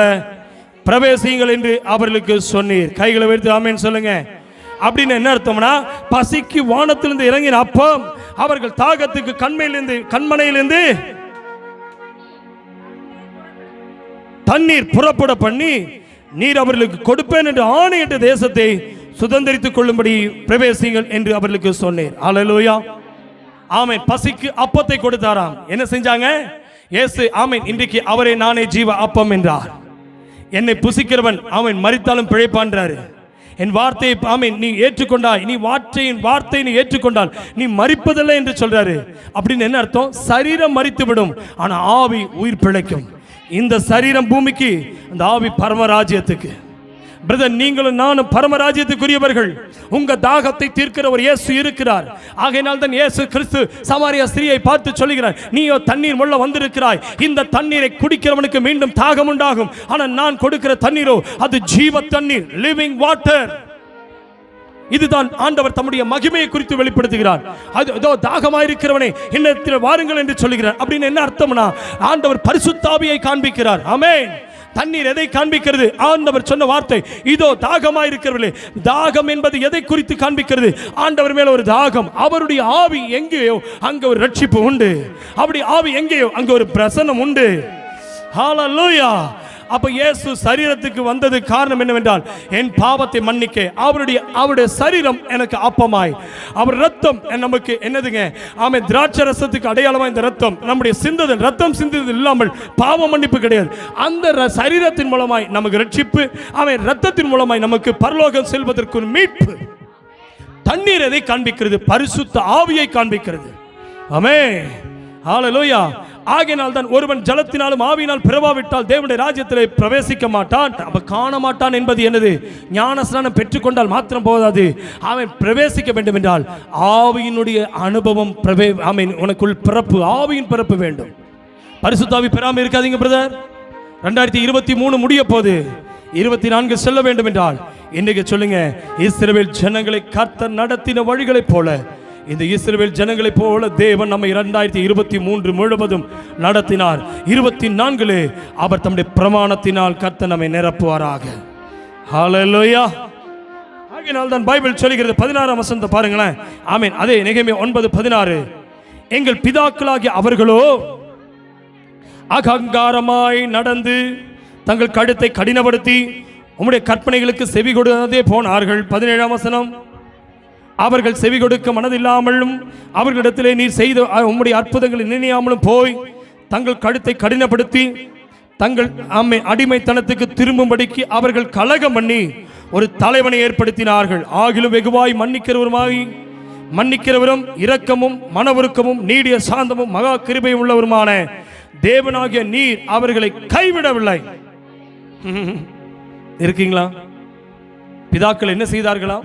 பிரவேசியுங்கள் என்று அவர்களுக்கு சொன்னீர். கைகளை வைத்து ஆமென் சொல்லுங்க. அப்படின்னு என்ன அர்த்தம்னா, பசிக்கு வானத்திலிருந்து இறங்கின அப்பம், அவர்கள் தாகத்துக்கு கண்மனையிலிருந்து தண்ணீர் புறப்பட பண்ணி நீர் அவர்களுக்கு கொடுப்பேன் என்று ஆணையிட்ட தேசத்தை சுதந்தரித்துக் கொள்ளும்படி பிரவேசியுங்கள் என்று அவர்களுக்கு சொன்னீர். ஹல்லேலூயா. ஆமென். பசிக்கு அப்பத்தை கொடுத்தாராம். என்ன செஞ்சாங்க? இயேசு ஆமென் இன்றைக்கு அவரே நானே ஜீவ அப்பம் என்றார். என்னை புசிக்கிறவன் அவன் மரித்தாலும் பிழைப்பான்றாரு. என் வார்த்தையை ஆமென் நீ ஏற்றுக்கொண்டாய், நீ வார்த்தையை நீ ஏற்றுக்கொண்டால் நீ மரிப்பதில்லை என்று சொல்றாரு. அப்படின்னு என்ன அர்த்தம்? சரீரம் மரித்து விடும், ஆனா ஆவி உயிர் பிழைக்கும். இந்த சரீரம் பூமிக்கு, அந்த ஆவி பரமராஜ்யத்துக்கு. பிரதர், நீங்களும் நானும் பரமராஜ்யத்துக்குரியவர்கள். உங்க தாகத்தை தீர்க்கிற ஒரு இயேசு இருக்கிறார். ஆகையினால் தான் இயேசு கிறிஸ்து சமாரியா ஸ்திரியை பார்த்து சொல்லுகிறார், நீயோ தண்ணீர் முள்ள வந்திருக்கிறாய், இந்த தண்ணீரை குடிக்கிறவனுக்கு மீண்டும் தாகம் உண்டாகும், ஆனால் நான் கொடுக்கிற தண்ணீரோ அது ஜீவ தண்ணீர், லிவிங் வாட்டர். இதுதான் ஆண்டவர் தம்முடைய மகிமையை குறித்து வெளிப்படுத்துகிறார். அதோ தாகமாயிருக்கிறவனே என்னிடத்தில் வாருங்கள் என்று சொல்லுகிறார். அப்படின்னு என்ன அர்த்தம்னா, ஆண்டவர் பரிசுத்த ஆவியை காண்பிக்கிறார். ஆமென். தண்ணீர் எதை காண்பிக்கிறது? ஆண்டவர் சொன்ன வார்த்தை, இதோ தாகமாயிருக்கிறவர்களே. தாகம் என்பது எதை குறித்து காண்பிக்கிறது? ஆண்டவர் மேல ஒரு தாகம். அவருடைய ஆவி எங்கேயோ அங்க ஒரு ரட்சிப்பு உண்டு. அவருடைய ஆவி எங்கேயோ அங்க ஒரு பிரசன்னம் உண்டு. ஹல்லேலூயா. அப்ப இயேசு சரீரத்துக்கு வந்தது காரணம் என்னவென்றால் என் பாவத்தை மன்னிக்க. அவருடைய சரீரம் எனக்கு அப்பமாய், அவர் ரத்தம் நமக்கு என்னதுங்க? ஆமென். திராட்சை ரசத்துக்கு அடையாளமா இந்த ரத்தம் நம்முடைய சிந்ததல், ரத்தம் சிந்தது இல்லாமல் பாவ மன்னிப்பு கிடையாது. அந்த சரீரத்தின் மூலமாய் நமக்கு ரட்சிப்பு, ஆமென். ரத்தத்தின் மூலமாய் நமக்கு பரலோகம் செல்வதற்கு ஒரு மீட்பு. தண்ணீர் எதை காண்பிக்கிறது? பரிசுத்த ஆவியை காண்பிக்கிறது. ஆமென். ஹல்லேலூயா. ஆகையினால் தான் ஒருவன் ஜலத்தினாலும் ஆவியினால் பிறவாவிட்டால் தேவனுடைய ராஜ்யத்திலே பிரவேசிக்க மாட்டான். அப்ப காண மாட்டான் என்பது என்னது? ஞானஸ்நானம் பெற்றுக்கொண்டால் மாத்திரம் போதாது, அவன் பிரவேசிக்க வேண்டும் என்றால் ஆவியினுடைய அனுபவம் உனக்குள் பிறப்பு, ஆவியின் பிறப்பு வேண்டும். பரிசுத்த ஆவி பெறாமல் இருக்காதீங்க பிரதர். 2023 முடிய போது 24 செல்ல வேண்டும் என்றால் இன்றைக்கு சொல்லுங்க, இஸ்ரவேல் ஜனங்களை கர்த்தர் நடத்தின வழிகளைப் போல இந்த இஸ்ரவேல் ஜனங்களைப் போல தேவன் நம்மை 2023 முழுவதும் நடத்தினார். 24 அவர் தம்முடைய பிரமாணத்தினால் கர்த்தர் நம்மை நிரப்புவாராக. ஹல்லேலூயா. ஆகையால் தான் பைபிள் சொல்கிறது 16ஆம் வசனத்தை பாருங்களேன். ஆமென். அதே நெகேமியா 9:16, எங்கள் பிதாக்களாகிய அவர்களோ அகங்காரமாய் நடந்து தங்கள் கழுத்தை கடினப்படுத்தி உம்முடைய கற்பனைகளுக்கு செவி கொடுத்தே போனார்கள். 17ஆம் வசனம், அவர்கள் செவி கொடுக்க மனதில்லாமலும் அவர்களிடத்திலே நீர் செய்த உம்முடைய அற்புதங்களை நினையாமலும் போய் தங்கள் கழுத்தை கடினப்படுத்தி தங்கள் அடிமைத்தனத்துக்கு திரும்பும்படிக்கு அவர்கள் கலகம் பண்ணி ஒரு தலைவனை ஏற்படுத்தினார்கள். ஆகிலும் வெகுவாய் மன்னிக்கிறவரும் இரக்கமும் மனவுருக்கமும் நீடிய சாந்தமும் மகா கிருபையும் உள்ளவருமான தேவனாகிய நீர் அவர்களை கைவிடவில்லை. இருக்கீங்களா? பிதாக்கள் என்ன செய்தார்களா?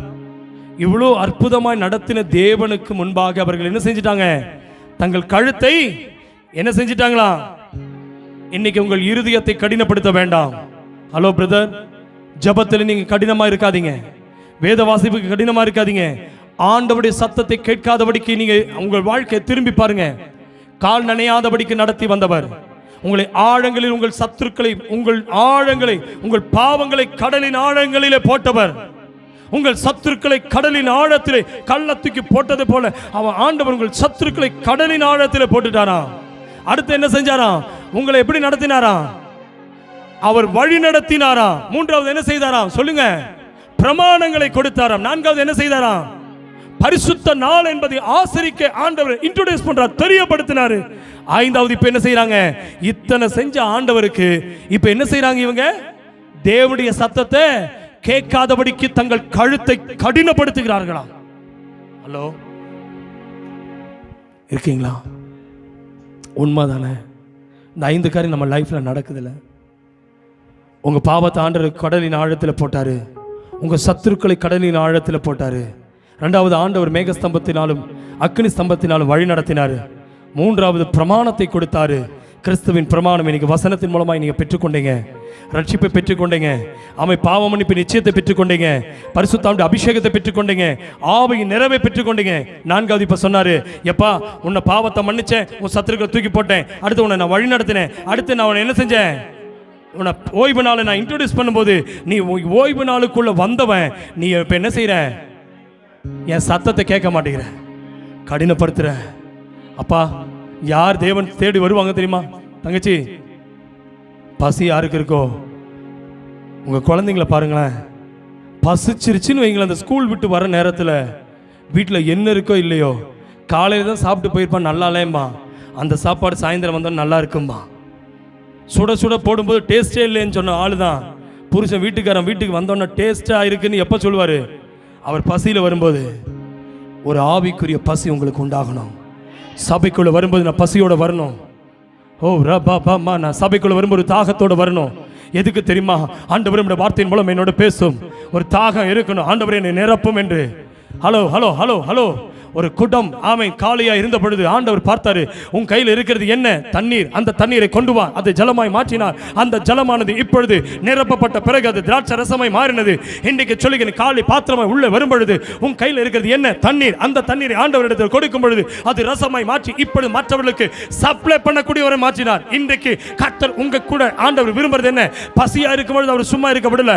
இவ்வளோ அற்புதமாய் நடத்தின தேவனுக்கு முன்பாக அவர்கள் என்ன செஞ்சிட்டாங்க? தங்கள் கழுத்தை என்ன செஞ்சிட்டாங்களா? இன்னைக்கு உங்கள் இருதயத்தை கடினப்படுத்த வேண்டாம். ஹலோ பிரதர், ஜபத்தில் நீங்க கடினமா இருக்காதீங்க, வேத வாசிப்புக்கு கடினமா இருக்காதீங்க. ஆண்டவருடைய சத்தத்தை கேட்காதபடிக்கு நீங்க உங்கள் வாழ்க்கையை திரும்பி பாருங்க. கால் நனையாதபடிக்கு நடத்தி வந்தவர் உங்களை ஆழங்களில், உங்கள் சத்துருக்களை, உங்கள் பாவங்களை கடலின் ஆழங்களிலே போட்டவர். உங்கள் சத்துருக்களை கடலின் ஆழத்திலே கள்ளத்துக்கு போட்டது போல அவன் ஆண்டவர் உங்கள் சத்துருக்களை கடலின் ஆழத்திலே போட்டுட்டாரா. அடுத்து என்ன செஞ்சாரா? உங்களை எப்படி நடத்தினாரா? அவர் வழி நடத்தினாரா. மூன்றாவது என்ன செய்தாராம்? சொல்லுங்க. பிரமாணங்களை கொடுத்தாராம். நான்காவது என்ன செய்தாராம்? பரிசுத்த நாள் என்பதை ஆசரிக்க ஆண்டவர் இன்ட்ரோடியூஸ் பண்றார், தெரியப்படுத்தினாரு. ஐந்தாவது இப்ப என்ன செய்யறாங்க? இத்தனை செஞ்ச ஆண்டவருக்கு இப்ப என்ன செய்யறாங்க? இவங்க தேவனுடைய சத்தத்தை கேட்காதபடிக்கு தங்கள் கழுத்தை கடினப்படுத்துகிறார்களா? ஹலோ, இருக்கீங்களா? உண்மைதானே? இந்த 5 காரியம் நம்ம லைஃப்ல நடக்குதுல்ல. உங்க பாவத்தை ஆண்டவர் கடலின் ஆழத்தில் போட்டாரு, உங்க சத்துருக்களை கடலின் ஆழத்தில் போட்டாரு. 2வது ஆண்டவர் மேகஸ்தம்பத்தினாலும் அக்னி ஸ்தம்பத்தினாலும் வழி நடத்தினாரு. 3வது பிரமாணத்தை கொடுத்தாரு. கிறிஸ்துவின் பிரமாணம் இன்னைக்கு வசனத்தின் மூலமாக நீங்க பெற்றுக்கொண்டீங்க. ரட்சிப்பை பெற்றுக்கொண்டீங்க. பாவ மன்னிப்பு நிச்சயத்தை பெற்றுக்கொண்டீங்க. பரிசுத்தாவின் அபிஷேகத்தை பெற்றுக்கொண்டீங்க. ஆவியின் நிறைவை பெற்றுக்கொண்டீங்க. 4வது இப்ப சொன்னாரு, எப்பா உன்னை பாவத்தை மன்னிச்சேன், உன் சத்துருக்களை தூக்கி போட்டேன், அடுத்து உன்னை நான் வழி நடத்தினேன், அடுத்து நான் உன்னை என்ன செஞ்சேன்? உன்னை ஓய்வு நாளை நான் இன்ட்ரோடியூஸ் பண்ணும்போது நீ ஓய்வு நாளுக்குள்ள வந்தவன், நீ இப்ப என்ன செய்யற? என் சத்தத்தை கேட்க மாட்டேங்கிற, கடினப்படுத்துற. அப்பா, யார் தேவன் தேடி வருவாங்க தெரியுமா? தங்கச்சி, பசி யாருக்கு இருக்கோ உங்க குழந்தைங்கள பாருங்களேன். பசிச்சிருச்சுன்னு வைங்களேன், அந்த ஸ்கூல் விட்டு வர நேரத்தில் வீட்டில் என்ன இருக்கோ இல்லையோ, காலையில் தான் சாப்பிட்டு போயிருப்பான், நல்லா இல்லையம்பா. அந்த சாப்பாடு சாயந்தரம் வந்தோம் நல்லா இருக்கும்பா. சுட சுட போடும்போது டேஸ்டே இல்லைன்னு சொன்ன ஆளு தான் புருஷன் வீட்டுக்காரன் வீட்டுக்கு வந்தோன்னா டேஸ்டா இருக்குன்னு எப்போ சொல்லுவார்? அவர் பசியில் வரும்போது. ஒரு ஆவிக்குரிய பசி உங்களுக்கு உண்டாகணும். சபைக்குள்ள வரும்போது நான் பசியோட வரணும். ஓ ரபா, நான் சபைக்குள்ள வரும்போது தாகத்தோட வரணும். எதுக்கு தெரியுமா? ஆண்டவர் நம்முடைய வார்த்தையின் மூலம் என்னோட பேசும். ஒரு தாகம் இருக்கணும், ஆண்டவர் என்னை நிரப்பும் என்று. Hello hello hello hello. ஒரு குடம் காலியா இருந்த பொழுது ஆண்டவர் பார்த்தாரு, உன் கையில் இருக்கிறது என்ன? தண்ணீர். அந்த தண்ணீரை கொண்டு வா. அதை ஜலமாய் மாற்றினார். அந்த ஜலமானது இப்பொழுது நிரப்பப்பட்ட பிறகு அது திராட்சை ரசமாய் மாறினது. இன்றைக்கு சொல்லுகிறேன், காலி பாத்திரமாய் உள்ள வரும் பொழுது உன் கையில் இருக்கிறது என்ன? தண்ணீர். அந்த தண்ணீரை ஆண்டவரிடத்தில் கொடுக்கும் பொழுது அது ரசமாய் மாற்றி இப்பொழுது மற்றவர்களுக்கு சப்ளை பண்ணக்கூடியவரை மாற்றினார். இன்றைக்கு கர்த்தர் உங்க கூட ஆண்டவர் விரும்புறது என்ன? பசியா இருக்கும் பொழுது அவர் சும்மா இருக்க விடல.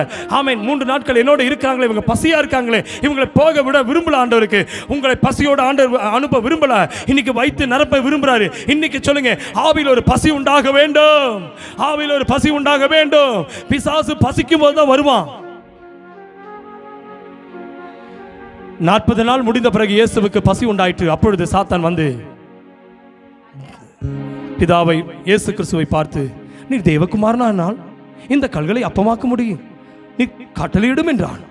3 நாட்கள் என்னோட இருக்கிறாங்களே, இவங்க பசியா இருக்காங்களே, இவங்களை போக விட விரும்பல. ஆண்டவருக்கு உங்களை பசியோட ஆண்டவர் அனுப்ப விரும்பல, இன்னைக்கு வைத்து நிரப்ப விரும்புறாரு. இன்னைக்கு சொல்லுங்க, ஆவியில் ஒரு பசி உண்டாக வேண்டும். ஆவியில் ஒரு பசி உண்டாக வேண்டும். பிசாசு பசிக்கும் போது தான் வருவான். 40 நாள் முடிந்த பிறகு இயேசுவுக்கு பசி உண்டாயிற்று. அப்பொழுது சாத்தான் வந்து பிதாவை, இயேசு கிறிஸ்துவை பார்த்து, நீர் தேவகுமாரனால் இந்த கல்களை அப்பமாக்க முடியும், நீ கட்டளையிடும் என்றான்.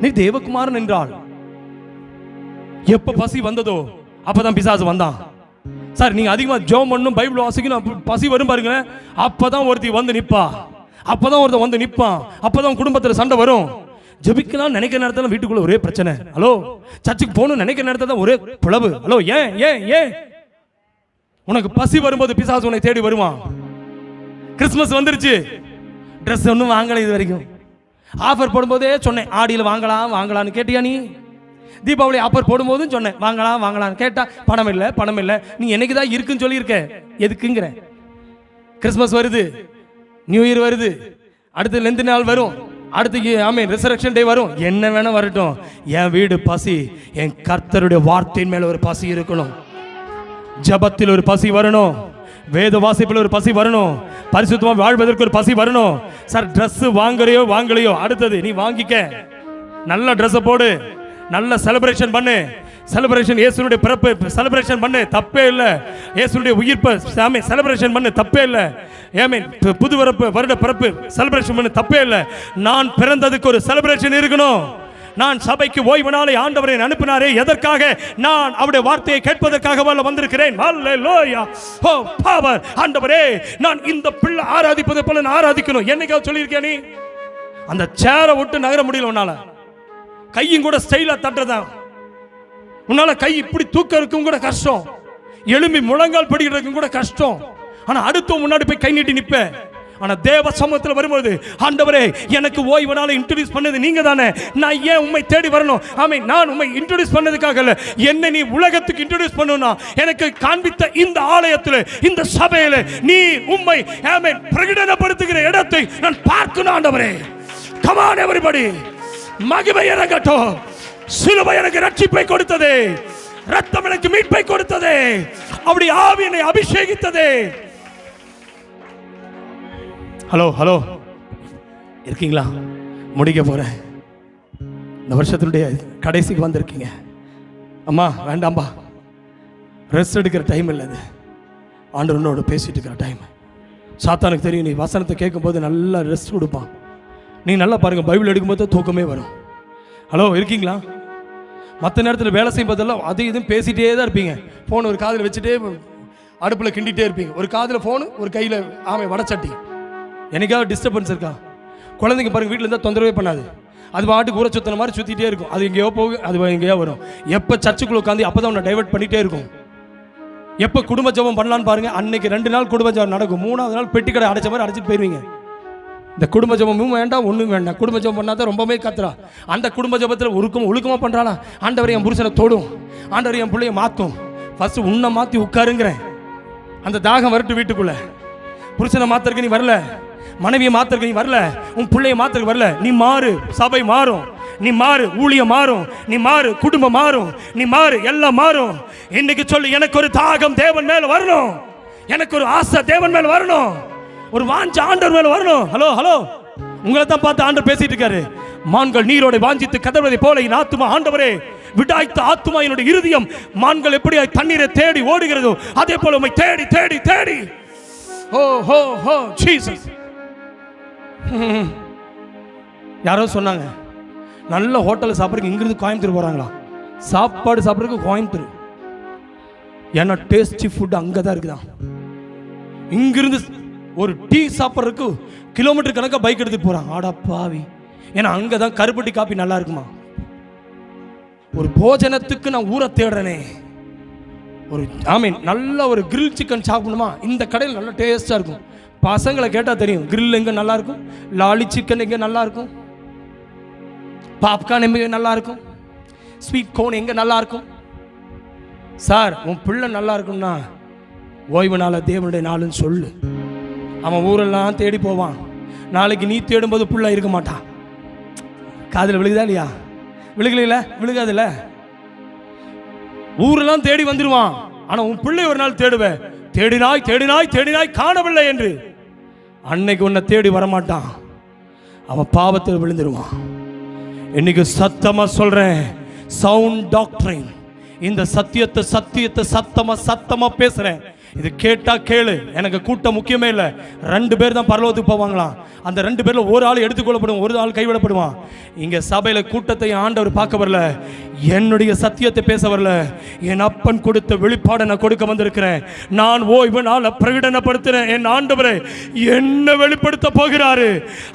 நீ தேவகுமாரன் என்றால் எப்ப பசி வந்ததோ அப்பதான் பிசாசு வந்தான். சார், நீங்க அதிகமா ஜெபம் பண்ணணும், பைபிள் வாசிக்கணும், பசி வரும் பாருங்க, அப்பதான் ஒருத்தி வந்து நிப்பா, அப்பதான் ஒருத்தன் வந்து நிப்பான், அப்பதான் குடும்பத்துல சண்டை வரும். ஜெபிக்கலாம் நினைக்கிற நேரத்துல வீட்டுக்குள்ள ஒரே பிரச்சனை. ஹலோ, சர்ச்சுக்கு போகணும் நினைக்கிற நேரத்துல ஒரே பிளவு. ஹலோ, ஏன் ஏன் ஏன்? உனக்கு பசி வரும்போது பிசாசு உன்னை தேடி வருவான். கிறிஸ்துமஸ் வந்துருச்சு, ட்ரெஸ் ஒன்றும் வாங்கல இது வரைக்கும். ஆஃபர் போடும்போதே சொன்னேன், ஆடியில் வாங்கலான்னு கேட்டியா? நீ தீபாவளி ஆஃபர் போடும்போதும் சொன்னேன், வாங்கலான்னு கேட்டா பணம் இல்லை. நீ என்னைக்கு தான் இருக்குன்னு சொல்லியிருக்க, எதுக்குங்கிற? கிறிஸ்மஸ் வருது, நியூ இயர் வருது, அடுத்து லெந்து நாள் வரும், அடுத்து ரிசரக்ஷன் டே வரும், என்ன வேணா வரட்டும், என் வீடு பசி, என் கர்த்தருடைய வார்த்தையின் மேல ஒரு பசி இருக்கணும். ஜபத்தில் ஒரு பசி வரணும், வேத வாசிப்பில் ஒரு பசி வரணும், பரிசுத்தமா வாழ்வதற்கு ஒரு பசி வரணும். சார், ட்ரெஸ் வாங்கலையோ, அடுத்தது நீ வாங்கிக்க, நல்ல ட்ரெஸ் போடு, நல்ல செலிப்ரேஷன் பண்ணு, செலிப்ரேஷன், இயேசுனுடைய பிறப்பு செலிப்ரேஷன் பண்ணு, தப்பே இல்லை. இயேசுனுடைய உயிர்ப்பை செலிப்ரேஷன் பண்ணு, தப்பே இல்லை. ஆமென். புது வருட பிறப்பு செலிப்ரேஷன் பண்ணு, தப்பே இல்லை. நான் பிறந்ததுக்கு ஒரு செலிப்ரேஷன் இருக்கணும். நான் சபைக்கு ஓய்வு நாளை ஆண்டவரை அனுப்பினாரே, எதற்காக? நான் அவருடைய வார்த்தையை கேட்பதற்காக வந்திருக்கிறேன். ஹல்லேலூயா. O power. ஆண்டவரே, நான் இந்த பிள்ளை ஆராதிப்பதை போல நான் ஆராதிக்கணும். என்னைக்காவது சொல்லியிருக்கேன் நீ? அந்த சேரை விட்டு நகர முடியல உன்னால. கையும் கூட ஸ்டைலா தட்டுறதான். உன்னால கை இப்படி தூக்க இருக்கும் கூட கஷ்டம், எலும்பி முழங்கால் படிக்கிறதுக்கும் கூட கஷ்டம். ஆனா அடுத்து முன்னாடி போய் கை நீட்டி நிப்ப. ஆனா தேவ சமூகத்தில் வரும்போது, ஆண்டவரே எனக்கு ஓய்வு நாளை இன்ட்ரோடியூஸ் பண்ணது நீங்க தானே, நான் ஏன் உண்மை தேடி வரணும்? ஆமென். நான் உண்மை இன்ட்ரோடியூஸ் பண்ணதுக்காக இல்ல, என்ன நீ உலகத்துக்கு இன்ட்ரோடியூஸ் பண்ணணும்னா எனக்கு காண்பித்த இந்த ஆலயத்தில், இந்த சபையில் நீ உண்மை ஆமென் பிரகடனப்படுத்துகிற இடத்தை நான் பார்க்கணும். ஆண்டவரே, come on everybody. மகிமை இறங்கட்டும். சிலுவை எனக்கு ரட்சிப்பை கொடுத்தது, ரத்தம் எனக்கு மீட்பை கொடுத்தது, அப்படி ஆவி என்னை அபிஷேகித்தது. ஹலோ ஹலோ, இருக்கீங்களா? முடிக்க போறேன். இந்த வருஷத்தினுடைய கடைசிக்கு வந்திருக்கீங்க. அம்மா வேண்டாம்பா, ரெஸ்ட் எடுக்கிற டைம் இல்லை இது. ஆண்டவனோட பேசிட்டு இருக்கிற டைம். சாத்தானுக்கு தெரியும், நீ வசனத்தை கேட்கும்போது நல்லா ரெஸ்ட் கொடுப்பான். நீ நல்லா பாருங்க, பைபிள் எடுக்கும்போது தூக்கமே வரும். ஹலோ, இருக்கீங்களா? மற்ற நேரத்தில் வேலை செய்யும் போதெல்லாம் அது இதுவும் பேசிகிட்டே தான் இருப்பீங்க. ஃபோன் ஒரு காதில் வச்சுட்டே அடுப்பில் கிண்டிகிட்டே இருப்பீங்க. ஒரு காதில் ஃபோனு, ஒரு கையில் வடச்சட்டி. என்னைக்காவது டிஸ்டர்பன்ஸ் இருக்கா? குழந்தைங்க பாருங்கள், வீட்டில் இருந்தால் தொந்தரவே பண்ணாது. அது பாட்டுக்கு ஊரை சுற்றின மாதிரி சுற்றிட்டே இருக்கும். அது எங்கேயோ போகும், அது எங்கேயோ வரும். எப்போ சர்ச்சுக்குள்ளே உட்காந்து அப்போ தான் உன்னை டைவர்ட் பண்ணிகிட்டே இருக்கும். எப்போ குடும்ப ஜெபம் பண்ணலான்னு பாருங்கள், அன்னைக்கு 2 நாள் குடும்ப ஜெபம் நடக்கும். 3ஆவது நாள் பெட்டி கடை அடைச்ச மாதிரி அடைச்சிட்டு போயிடுவீங்க. இந்த குடும்ப ஜெபமும் வேண்டாம், ஒன்றும் வேண்டாம். குடும்ப ஜெபம் பண்ணாதான் ரொம்பவே கத்துறா. அந்த குடும்ப ஜெபத்தில் ஒழுக்கமாக பண்ணுறாளா? ஆண்டவர் என் புருஷனை தொடும், ஆண்டவர் என் பிள்ளைய மாற்றும். ஃபர்ஸ்ட் உன்னை மாற்றி உட்காருங்கிறேன். அந்த தாகம் வரட்டு வீட்டுக்குள்ள. புருஷனை மாத்திரக்கு நீ வரல, மனைவியை மாத்திரக்கு நீ வரல, உன் பிள்ளைய மாத்திரக்கு வரல. நீ மாறு, சபை மாறும். நீ மாறு, ஊழியம் மாறும். நீ மாறு, குடும்பம் மாறும். நீ மாறு, எல்லாம் மாறும். இன்னைக்கு சொல்லு, எனக்கு ஒரு தாகம் தேவன் மேல வரணும், எனக்கு ஒரு ஆசை தேவன் மேல வரணும், ஒரு வாஞ்ச ஆண்டவர் மேல வரணும். ஹலோ ஹலோ, உங்களை தான் பார்த்து ஆண்டவர் பேசிட்டு இருக்காரு. மான்கள் நீரோட வாஞ்சித்து கதறுவதை போல என் ஆத்துமா ஆண்டவரே விடாய்த்த ஆத்துமா, என்னுடைய இருதயம் மான்கள் எப்படி தண்ணீரை தேடி ஓடுகிறதோ அதே போல உம்மை தேடி தேடி தேடி. ஓ ஹோ ஹோ ஜீசஸ். யாரோ சொன்னாங்க, நல்ல ஹோட்டலில் சாப்பிட்றதுக்கு இங்கிருந்து கோயம்புத்தூர் போகிறாங்களா? சாப்பாடு சாப்பிட்றதுக்கு கோயம்புத்தூர். ஏன்னா டேஸ்டி ஃபுட் அங்கே தான் இருக்குதான். இங்கிருந்து ஒரு டீ சாப்பிட்றதுக்கு கிலோமீட்டர் கணக்காக பைக் எடுத்துட்டு போகிறாங்க. ஆடா பாவி, ஏன்னா அங்கே தான் கருப்பட்டி காப்பி நல்லா இருக்குமா. ஒரு போஜனத்துக்கு நான் ஊரை தேடுறேனே, ஒரு ஆமீன் நல்ல ஒரு கிரில் சிக்கன் சாப்பிடணுமா, இந்த கடையில் நல்ல டேஸ்டாக இருக்கும். பசங்களை கேட்டால் தெரியும், கிரில் எங்கே நல்லா இருக்கும், லாலி சிக்கன் எங்கே நல்லா இருக்கும், பாப்கார்ன் எங்கே நல்லா இருக்கும், ஸ்வீட் கோன் எங்கே நல்லா இருக்கும். சார், உன் பிள்ளை நல்லா இருக்கும்னா ஓய்வு நாள தேவனுடைய நாளுன்னு சொல்லு. அவன் ஊரெல்லாம் தேடி போவான். நாளைக்கு நீ தேடும்போது பிள்ளை இருக்க மாட்டான். காதில் விழுகுதா இல்லையா? விழுகல, விழுகாதுல்ல. ஊரெல்லாம் தேடி வந்துடுவான். ஆனால் உன் பிள்ளை ஒரு நாள் தேடுவேன், தேடினாய் தேடினாய் தேடினாய் காணவில்லை என்று. அன்னைக்கு உன்னை தேடி வரமாட்டான், அவன் பாவத்தில் விழுந்துருவான். இன்னைக்கு சத்தமா சொல்றேன், சவுண்ட் டாக்டரின், இந்த சத்தியத்தை சத்தியத்தை சத்தமா பேசுறேன். இது கேட்டா கேளு. எனக்கு கூட்டம் முக்கியமே இல்லை. 2 பேர் தான் பரலோகத்துக்கு போவாங்களாம். அந்த 2 பேர்ல ஒரு ஆள் எடுத்துக்கொள்ளப்படும், ஒரு ஆள் கைவிடப்படுவான். இங்க சபையில கூட்டத்தை ஆண்டவர் பார்க்க வரல, என்னுடைய சத்தியத்தை பேச வரல. என் அப்பன் கொடுத்த வெளிப்பாடை நான் கொடுக்க வந்திருக்கிறேன். நான் ஓய்வு நாளை பிரகடனப்படுத்தினேன். என் ஆண்டவரே என்ன வெளிப்படுத்த போகிறாரு.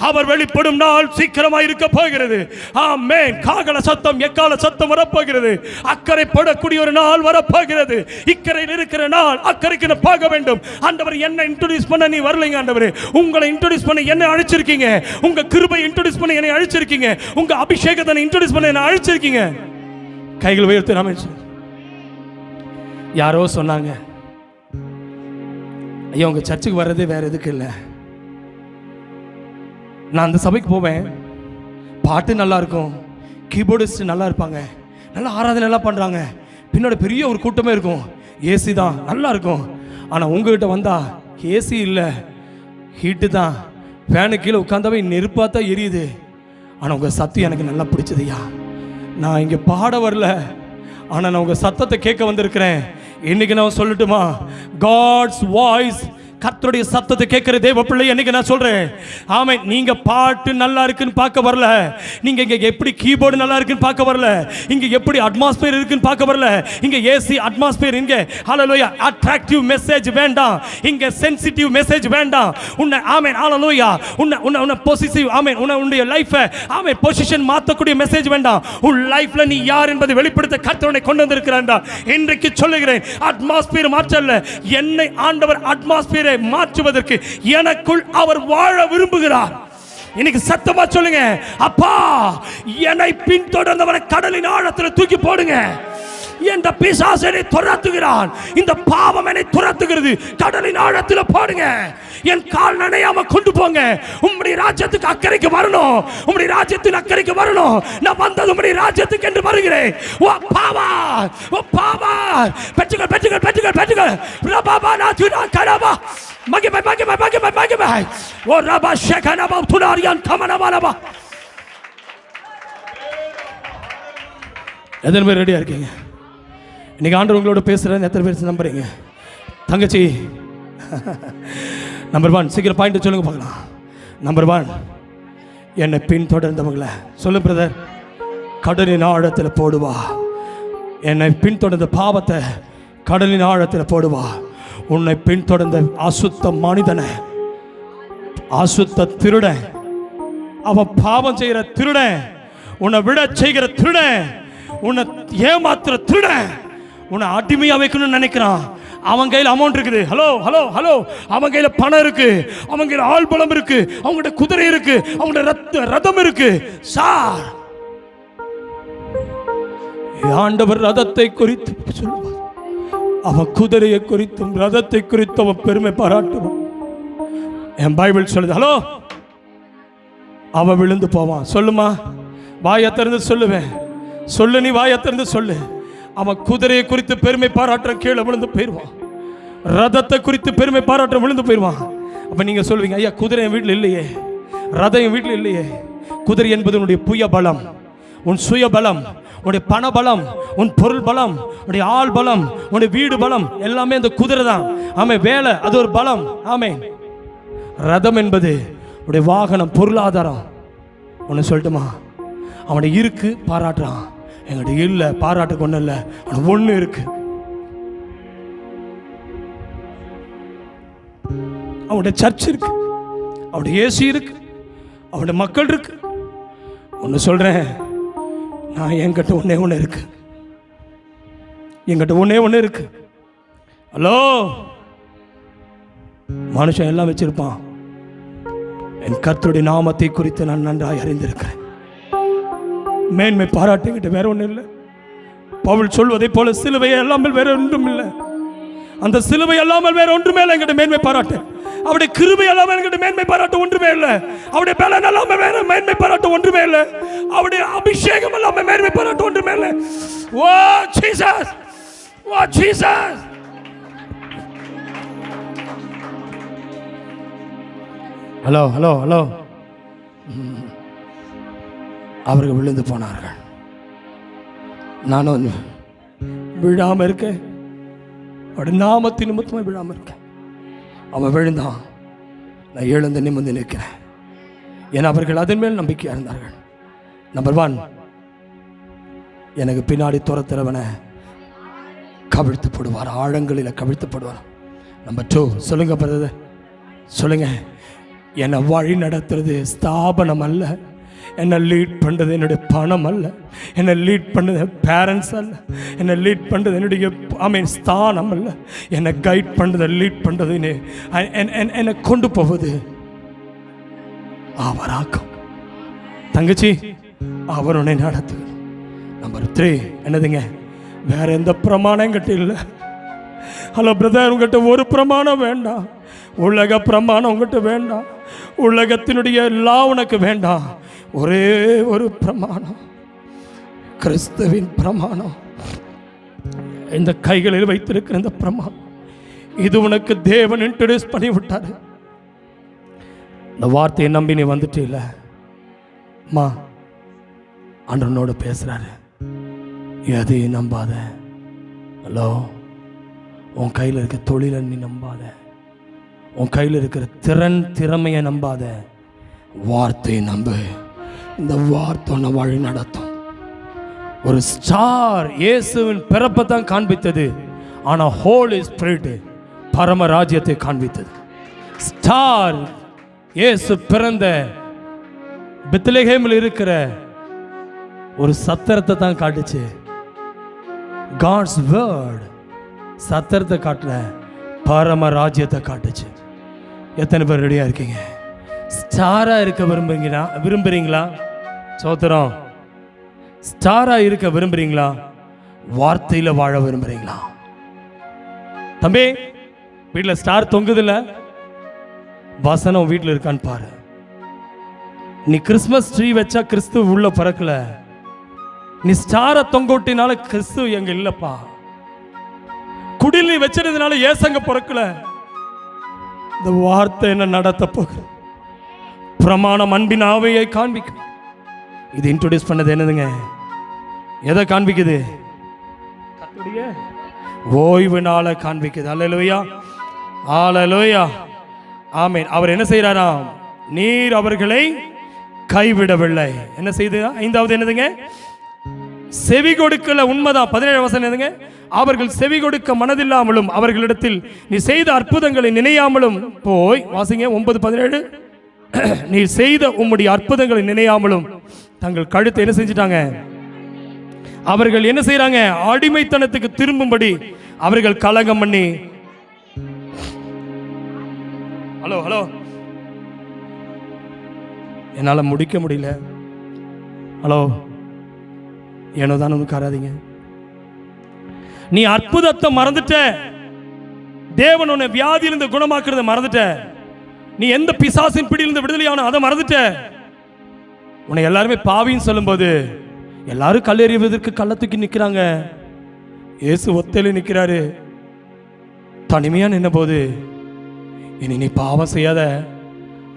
அவர் வெளிப்படும் நாள் சீக்கிரமா இருக்க போகிறது. ஆமென். காகல சத்தம் எக்கால சத்தம் வரப்போகிறது. அக்கறை படக்கூடிய ஒரு நாள் வரப்போகிறது. இக்கரையில் இருக்கிற நாள் அக்கறைக்கு போக வேண்டும். ஆண்டவர் என்ன இன்ட்ரோடியூஸ் பண்ண நீ வரலைங்க. ஆண்டவரே உங்களை இன்ட்ரோடியூஸ் பண்ண என்ன அழைச்சிருக்கீங்க. உங்க கிருபை இன்ட்ரோடியூஸ் பண்ண என்னை அழைச்சிருக்கீங்க. உங்க அபிஷேகத்தை இன்ட்ரோடியூஸ் பண்ண என்ன அழைச்சிருக்கீங்க. கைகள் உயர்த்தி நாம. யாரோ சொன்னாங்க, ஐயா உங்க சர்ச்சுக்கு வர்றதே வேற எதுக்கு இல்லை. நான் அந்த சபைக்கு போவேன், பாட்டு நல்லா இருக்கும், கீபோர்டிஸ்ட் நல்லா இருப்பாங்க, நல்லா ஆராதனை எல்லாம் பண்றாங்க, பின்னோட பெரிய ஒரு கூட்டமே இருக்கும், ஏசி தான் நல்லா இருக்கும். ஆனால் உங்ககிட்ட வந்தா ஏசி இல்லை, ஹீட்டு தான், ஃபேனு கீழே உட்காந்தாவே நெருப்பாக தான் எரியுது. ஆனால் உங்கள் சத்தியம் எனக்கு நல்லா பிடிச்சதுயா. நான் இங்கே பாட வரல, ஆனால் நான் உங்கள் சத்தத்தை கேட்க வந்திருக்கிறேன். இன்னைக்கு நான் சொல்லட்டுமா, காட்ஸ் வாய்ஸ், கர்த்தருடைய சத்தத்தை கேட்கிற தேவ பிள்ளை, என்னைக்கு நான் சொல்றேன், ஆமே, நீங்க பாட்டு நல்லா இருக்குன்னு பார்க்க வரல, நீங்க இங்க எப்படி கீபோர்டு நல்லா இருக்குன்னு பார்க்க வரல, இங்க எப்படி அட்மாஸ்பியர் இருக்குன்னு பார்க்க வரல, இங்க ஏசி அட்மாஸ்பியர், இங்க ஹalleluya அட்ராக்டிவ் மெசேஜ் வேண்டாம், இங்க சென்சிட்டிவ் மெசேஜ் வேண்டாம். உன்னை ஆமென் ஹalleluya உன்னை பொசிசிவ் ஆமென் உன்னுடைய லைஃபை ஆமென் பொசிஷன் மாத்தக்கூடிய மெசேஜ் வேண்டாம். உன் லைஃப்ல நீ யார் என்பதை வெளிப்படுத்த கர்த்தர் உன்னை கொண்டு வந்திருக்கிறார். இன்றைக்கு சொல்லுகிறேன், அட்மாஸ்பியர் மாற்றல்ல, என்னை ஆண்டவர் அட்மாஸ்பியர் மாற்றுவதற்கு எனக்குள் அவர் வாழ விரும்புகிறார். இன்னைக்கு சத்தமா சொல்லுங்க, அப்பா என்னை பின்தொடர்ந்தவனை கடலின் ஆழத்தில் தூக்கி போடுங்க. இந்த பிசாசனை துரத்துகிறான், இந்த பாவம் என்னை துரத்துகிறது, கடலின் ஆழத்தில் போடுங்க. என் கால் நனையாம கொண்டு போங்க. உம்முடைய ராஜ்யத்துக்கு அக்கறைக்கு வரணும், உம்முடைய ராஜ்யத்தின் அக்கறைக்கு வரணும். நான் வந்தது உம்முடைய ராஜ்யத்துக்கு என்று வருகிறேன். ஓ பவர், ஓ பவர், பெற்றுகள் பெற்றுகள் பெற்றுகள் பெற்றுகள் ரபாபா நாதுனா கரபா மகிமை மகிமை மகிமை மகிமை. ஓ ரபா ஷேகனபா துனாரியான் கமனபாலபா. எத்தனை பேர் ரெடியா இருக்கீங்க? இன்னைக்கு ஆண்டவர் உங்களோட பேசுகிறேன். எத்தனை பேர் நம்புறீங்க? தங்கச்சி நம்பர் 1, சீக்கிரம் பாயிண்ட் சொல்லுங்க பார்க்கலாம். நம்பர் 1, என்னை பின்தொடர்ந்தவங்களை சொல்லு பிரதர், கடலின் ஆழத்தில் போடுவா. என்னை பின்தொடர்ந்த பாவத்தை கடலின் ஆழத்தில் போடுவா. உன்னை பின்தொடர்ந்த அசுத்த மனிதனை, அசுத்த திருடன், அவன் பாவம் செய்கிற திருடன், உன்னை விட செய்கிற திருடன், உன்னை ஏமாத்துற திருடன், உன்னை அடிமையா வைக்கணும்னு நினைக்கிறான். அவன் கையில் அமௌண்ட் இருக்குது, ஹலோ ஹலோ ஹலோ, அவன் கையில் பணம் இருக்கு, அவன் கையில் ஆள் பலம் இருக்கு, அவங்கள்ட்ட குதிரை இருக்கு, அவங்கள்ட்ட ரதம் இருக்கு. சார், ஆண்டவர் ரதத்தை குறித்து சொல்லுவார், அவன் குதிரையை குறித்தும் ரதத்தை குறித்து அவன் பெருமை பாராட்டுவான். என் பைபிள் சொல்லுது, ஹலோ, அவன் விழுந்து போவான். சொல்லுமா, வாயை திறந்து சொல்லுவேன், சொல்லு, நீ வாயை திறந்து சொல்லு. அவன் குதிரையை குறித்து பெருமை பாராட்டுற கீழே விழுந்து போயிடுவான், ரதத்தை குறித்து பெருமை பாராட்டுற விழுந்து போயிடுவான். அப்ப நீங்க சொல்லுவீங்க, ஐயா குதிரை என் வீட்டில் இல்லையே, ரதம் என் வீட்டில் இல்லையே. குதிரை என்பது உன்னுடைய புய பலம், உன் சுய பலம், உன்னுடைய பண பலம், உன் பொருள் பலம், உன்னுடைய ஆள் பலம், உன்னுடைய வீடு பலம், எல்லாமே அந்த குதிரை தான். ஆமே, வேலை அது ஒரு பலம். ஆமே, ரதம் என்பது உன்னுடைய வாகனம், பொருளாதாரம். ஒன்று சொல்லட்டுமா, அவனை இருக்கு பாராட்டுறான், எங்கிட்ட இல்லை பாராட்டுக்கு ஒன்றும் இல்லை, அவனுக்கு ஒன்று இருக்கு. அவனுடைய சர்ச் இருக்கு, அவனுடைய ஏசி இருக்கு, அவனுடைய மக்கள் இருக்கு. ஒன்று சொல்றேன், நான் என்கிட்ட ஒண்ணே இருக்கு, என்கிட்ட ஒண்ணே இருக்கு. ஹலோ, மனுஷன் எல்லாம் வச்சிருப்பான், என் கர்த்தருடைய நாமத்தை குறித்து நான் நன்றாக அறிந்திருக்கிறேன். மேன்மை பாராட்டுகிட்ட வேற ஒன்றும் இல்லை. பவுல் சொல்வதை போல சிலுவை அல்லாமல் வேற ஒன்றும் இல்லை. அந்த சிலுவை அல்லாமல் வேற ஒன்றுமே இல்லை என்கிட்ட மேன்மை பாராட்டு. அவருடைய கிருபை அல்லாமல் என்கிட்ட மேன்மை பாராட்டு ஒன்றுமே இல்லை. அவருடைய பலன் அல்லாமல் வேற மேன்மை பாராட்டு ஒன்றுமே இல்லை. அவருடைய அபிஷேகம் அல்லாமல் மேன்மை பாராட்டு ஒன்றுமே இல்லை. ஓ ஜீசஸ், ஓ ஜீசஸ். Hello hello hello. அவர்கள் விழுந்து போனார்கள், நானும் விழாம இருக்கேன், அவருடைய நாமத்தின் நிமித்தமாக விழாம இருக்கேன். அவன் விழுந்தான், நான் எழுந்து நிமிர்ந்து நிற்கிறேன். ஏன்னா அவர்கள் அதன் மேல் நம்பிக்கையா இருந்தார்கள். நம்பர் 1, எனக்கு பின்னாடி துரத்துறவனை கவிழ்த்து போடுவார், ஆழங்களில் கவிழ்த்து போடுவார். நம்பர் 2, சொல்லுங்க பிரதர், சொல்லுங்க, என்னை வழி நடத்துறது ஸ்தாபனம் அல்ல, என்னை லீட் பண்ணுறது என்னுடைய பணம் அல்ல, என்னை லீட் பண்ணது பேரண்ட்ஸ் அல்ல, என்னை லீட் பண்ணுறது என்னுடைய ஸ்தானம் அல்ல, என்னை கைட் பண்ணுறது லீட் பண்ணுறது என்னை கொண்டு போவது அவராக்கும். தங்கச்சி, அவர் உன்னை நடத்து. நம்பர் 3 என்னதுங்க, வேற எந்த பிரமாணம் என்கிட்ட இல்லை. ஹலோ பிரதர், உங்கள்கிட்ட ஒரு பிரமாணம் வேண்டாம், உலக பிரமாணம் உங்கள்கிட்ட வேண்டாம், உலகத்தினுடைய லா உனக்கு வேண்டாம். ஒரே ஒரு பிரமாணம், கிறிஸ்துவின் பிரமாணம். இந்த கைகளில் வைத்திருக்கிற இந்த பிரமாணம், இது உனக்கு தேவன் இன்ட்ரோடியூஸ் பண்ணி விட்டாரு. இந்த வார்த்தையை நம்பி நீ வந்துட்டு இல்லை மா, ஆண்டவனோடு பேசுறாரு. எதையும் நம்பாத. ஹலோ, உன் கையில் இருக்க தொழிலை நீ நம்பாத, உன் கையில் இருக்கிற திறமையை நம்பாத, வார்த்தையை நம்பு. இந்த வார்த்தை உன்னை வழி நடத்தும். ஒரு ஸ்டார் இயேசுவின் பிறப்பை தான் காண்பித்தது, ஆனால் ஹோலி ஸ்பிரிட் பரம ராஜ்யத்தை காண்பித்தது. ஸ்டார் இயேசு பிறந்த பெத்லகேமில் இருக்கிற ஒரு சத்திரத்தை தான் காட்டுச்சு. காட்ஸ் வேர்ட் சத்திரத்தை காட்டல, பரம ராஜ்யத்தை காட்டுச்சு. எத்தனை பேர் ரெடியா இருக்கீங்க? ஸ்டாரா இருக்க விரும்புறீங்களா? சோத்திரம். ஸ்டாரா இருக்க விரும்புறீங்களா? வார்த்தையில வாழ விரும்புறீங்களா? தம்பி, வீட்டில் ஸ்டார் தொங்குதில்ல, வசனம் வீட்டில் இருக்கான்னு பாரு. நீ கிறிஸ்மஸ் ட்ரீ வச்சா கிறிஸ்து உள்ள பிறக்கல, நீ ஸ்டாரை தொங்க விட்டினால கிறிஸ்து எங்க இல்லப்பா. குடில் நீ வச்சிருந்தனால ஏசங்க பிறக்கல. இந்த வார்த்தை என்ன நடத்த போகுது? பிரமாணம் அன்பின் ஆவையை காண்பிக்கும். இது இன்ட்ரோடியூஸ் பண்ணது என்னதுங்க? எதை காண்பிக்குது? கர்த்தருடைய ஓய்வு நாளை காண்பிக்குது. அல்லேலூயா, அல்லேலூயா, ஆமென். அவர் என்ன செய்யறாராம்? நீர் அவர்களை கைவிடவில்லை. என்ன செய்து? ஐந்தாவது என்னதுங்க? செவி கொடுக்கல. உண்மைதான். 17 வசனம் என்னதுங்க? அவர்கள் செவி கொடுக்க மனதில்லாமலும் அவர்களிடத்தில் நீ செய்த அற்புதங்களை நினையாமலும் போய் வாசிங்க 9:17. நீ செய்த உம்முடைய அற்புதங்களை நினையாமலும் தங்கள் கழுத்தை என்ன செஞ்சிட்டாங்க? அவர்கள் என்ன செய்யறாங்க? அடிமைத்தனத்துக்கு திரும்பும்படி அவர்கள் கலகம் பண்ணி. ஹலோ ஹலோ, என்னால முடிக்க முடியல. ஹலோ, ஏனோதான் உட்காராதீங்க. நீ அற்புதத்தை மறந்துட்ட, தேவன் உன்னை வியாதியிலிருந்து குணமாக்குறத மறந்துட்ட, நீ எந்த பிசாசின் பிடியிலிருந்து விடுதலையான அதை மறந்துட்ட. உன்னை எல்லாருமே பாவின்னு சொல்லும்போது எல்லாரும் கல்லெறிவதற்கு கள்ளத்துக்கு நிற்கிறாங்க. இயேசு ஒத்தையில நிற்கிறாரு. தனிமையா நின்ன போது, இனி நீ பாவம் செய்யாத,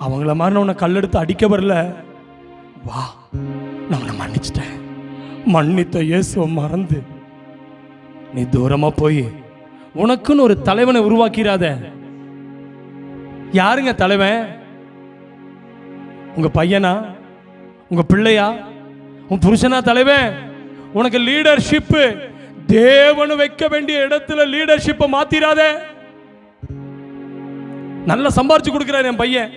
அவங்கள மாதிரி நான் உன்னை கல்லெடுத்து அடிக்க வரல, வா நான் உன்னை மன்னிச்சிட்டேன். மன்னித்த இயேசுவை மறந்து நீ தூரமா போய் உனக்குன்னு ஒரு தலைவனை உருவாக்கிறாத. யாருங்க தலைவன்? உங்க பையனா? உங்க பிள்ளையா? உன் புருஷனா தலைவன்? உனக்கு லீடர்ஷிப், தேவனு வைக்க வேண்டிய இடத்துல லீடர்ஷிப்பை மாத்திராத. நல்லா சம்பாரிச்சு கொடுக்கிறாரு என் பையன்,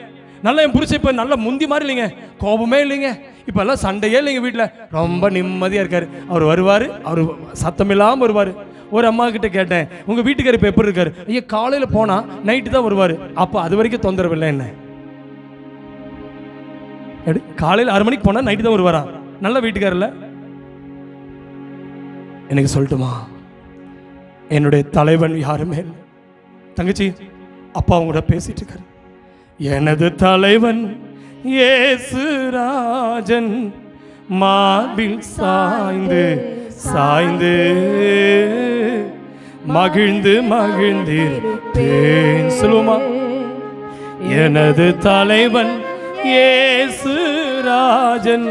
நல்லா என் புருஷன் இப்ப நல்ல முந்தி மாதிரி இல்லைங்க, கோபமே இல்லைங்க, இப்ப எல்லாம் சண்டையே இல்லைங்க, வீட்டில் ரொம்ப நிம்மதியா இருக்காரு. அவர் வருவாரு, அவர் சத்தம் இல்லாம வருவாரு. ஒரு அம்மா கிட்ட கேட்டேன், உங்க வீட்டுக்காரர் இப்ப எப்படி இருக்காரு? ஐயா, காலையில போனா நைட்டு தான் வருவாரு. அப்ப அது வரைக்கும் தொந்தரவு இல்லை. என்ன காலையில் 6 மணிக்கு போனா நைட்டு தான் வருவாரா? நல்ல வீட்டுக்காரர்ல. எனக்கு சொல்லட்டுமா, என்னுடைய தலைவன் யாருமே இல்லை. தங்கச்சி, அப்பா அவங்க கூட பேசிட்டு இருக்காரு. எனது தலைவன் இயேசு ராஜன் மார்பில் சாய்ந்து சாய்ந்து மகிழ்ந்து மகிழ்ந்திருப்பேன். சொல்லுமா, எனது தலைவன் இயேசு ராஜன்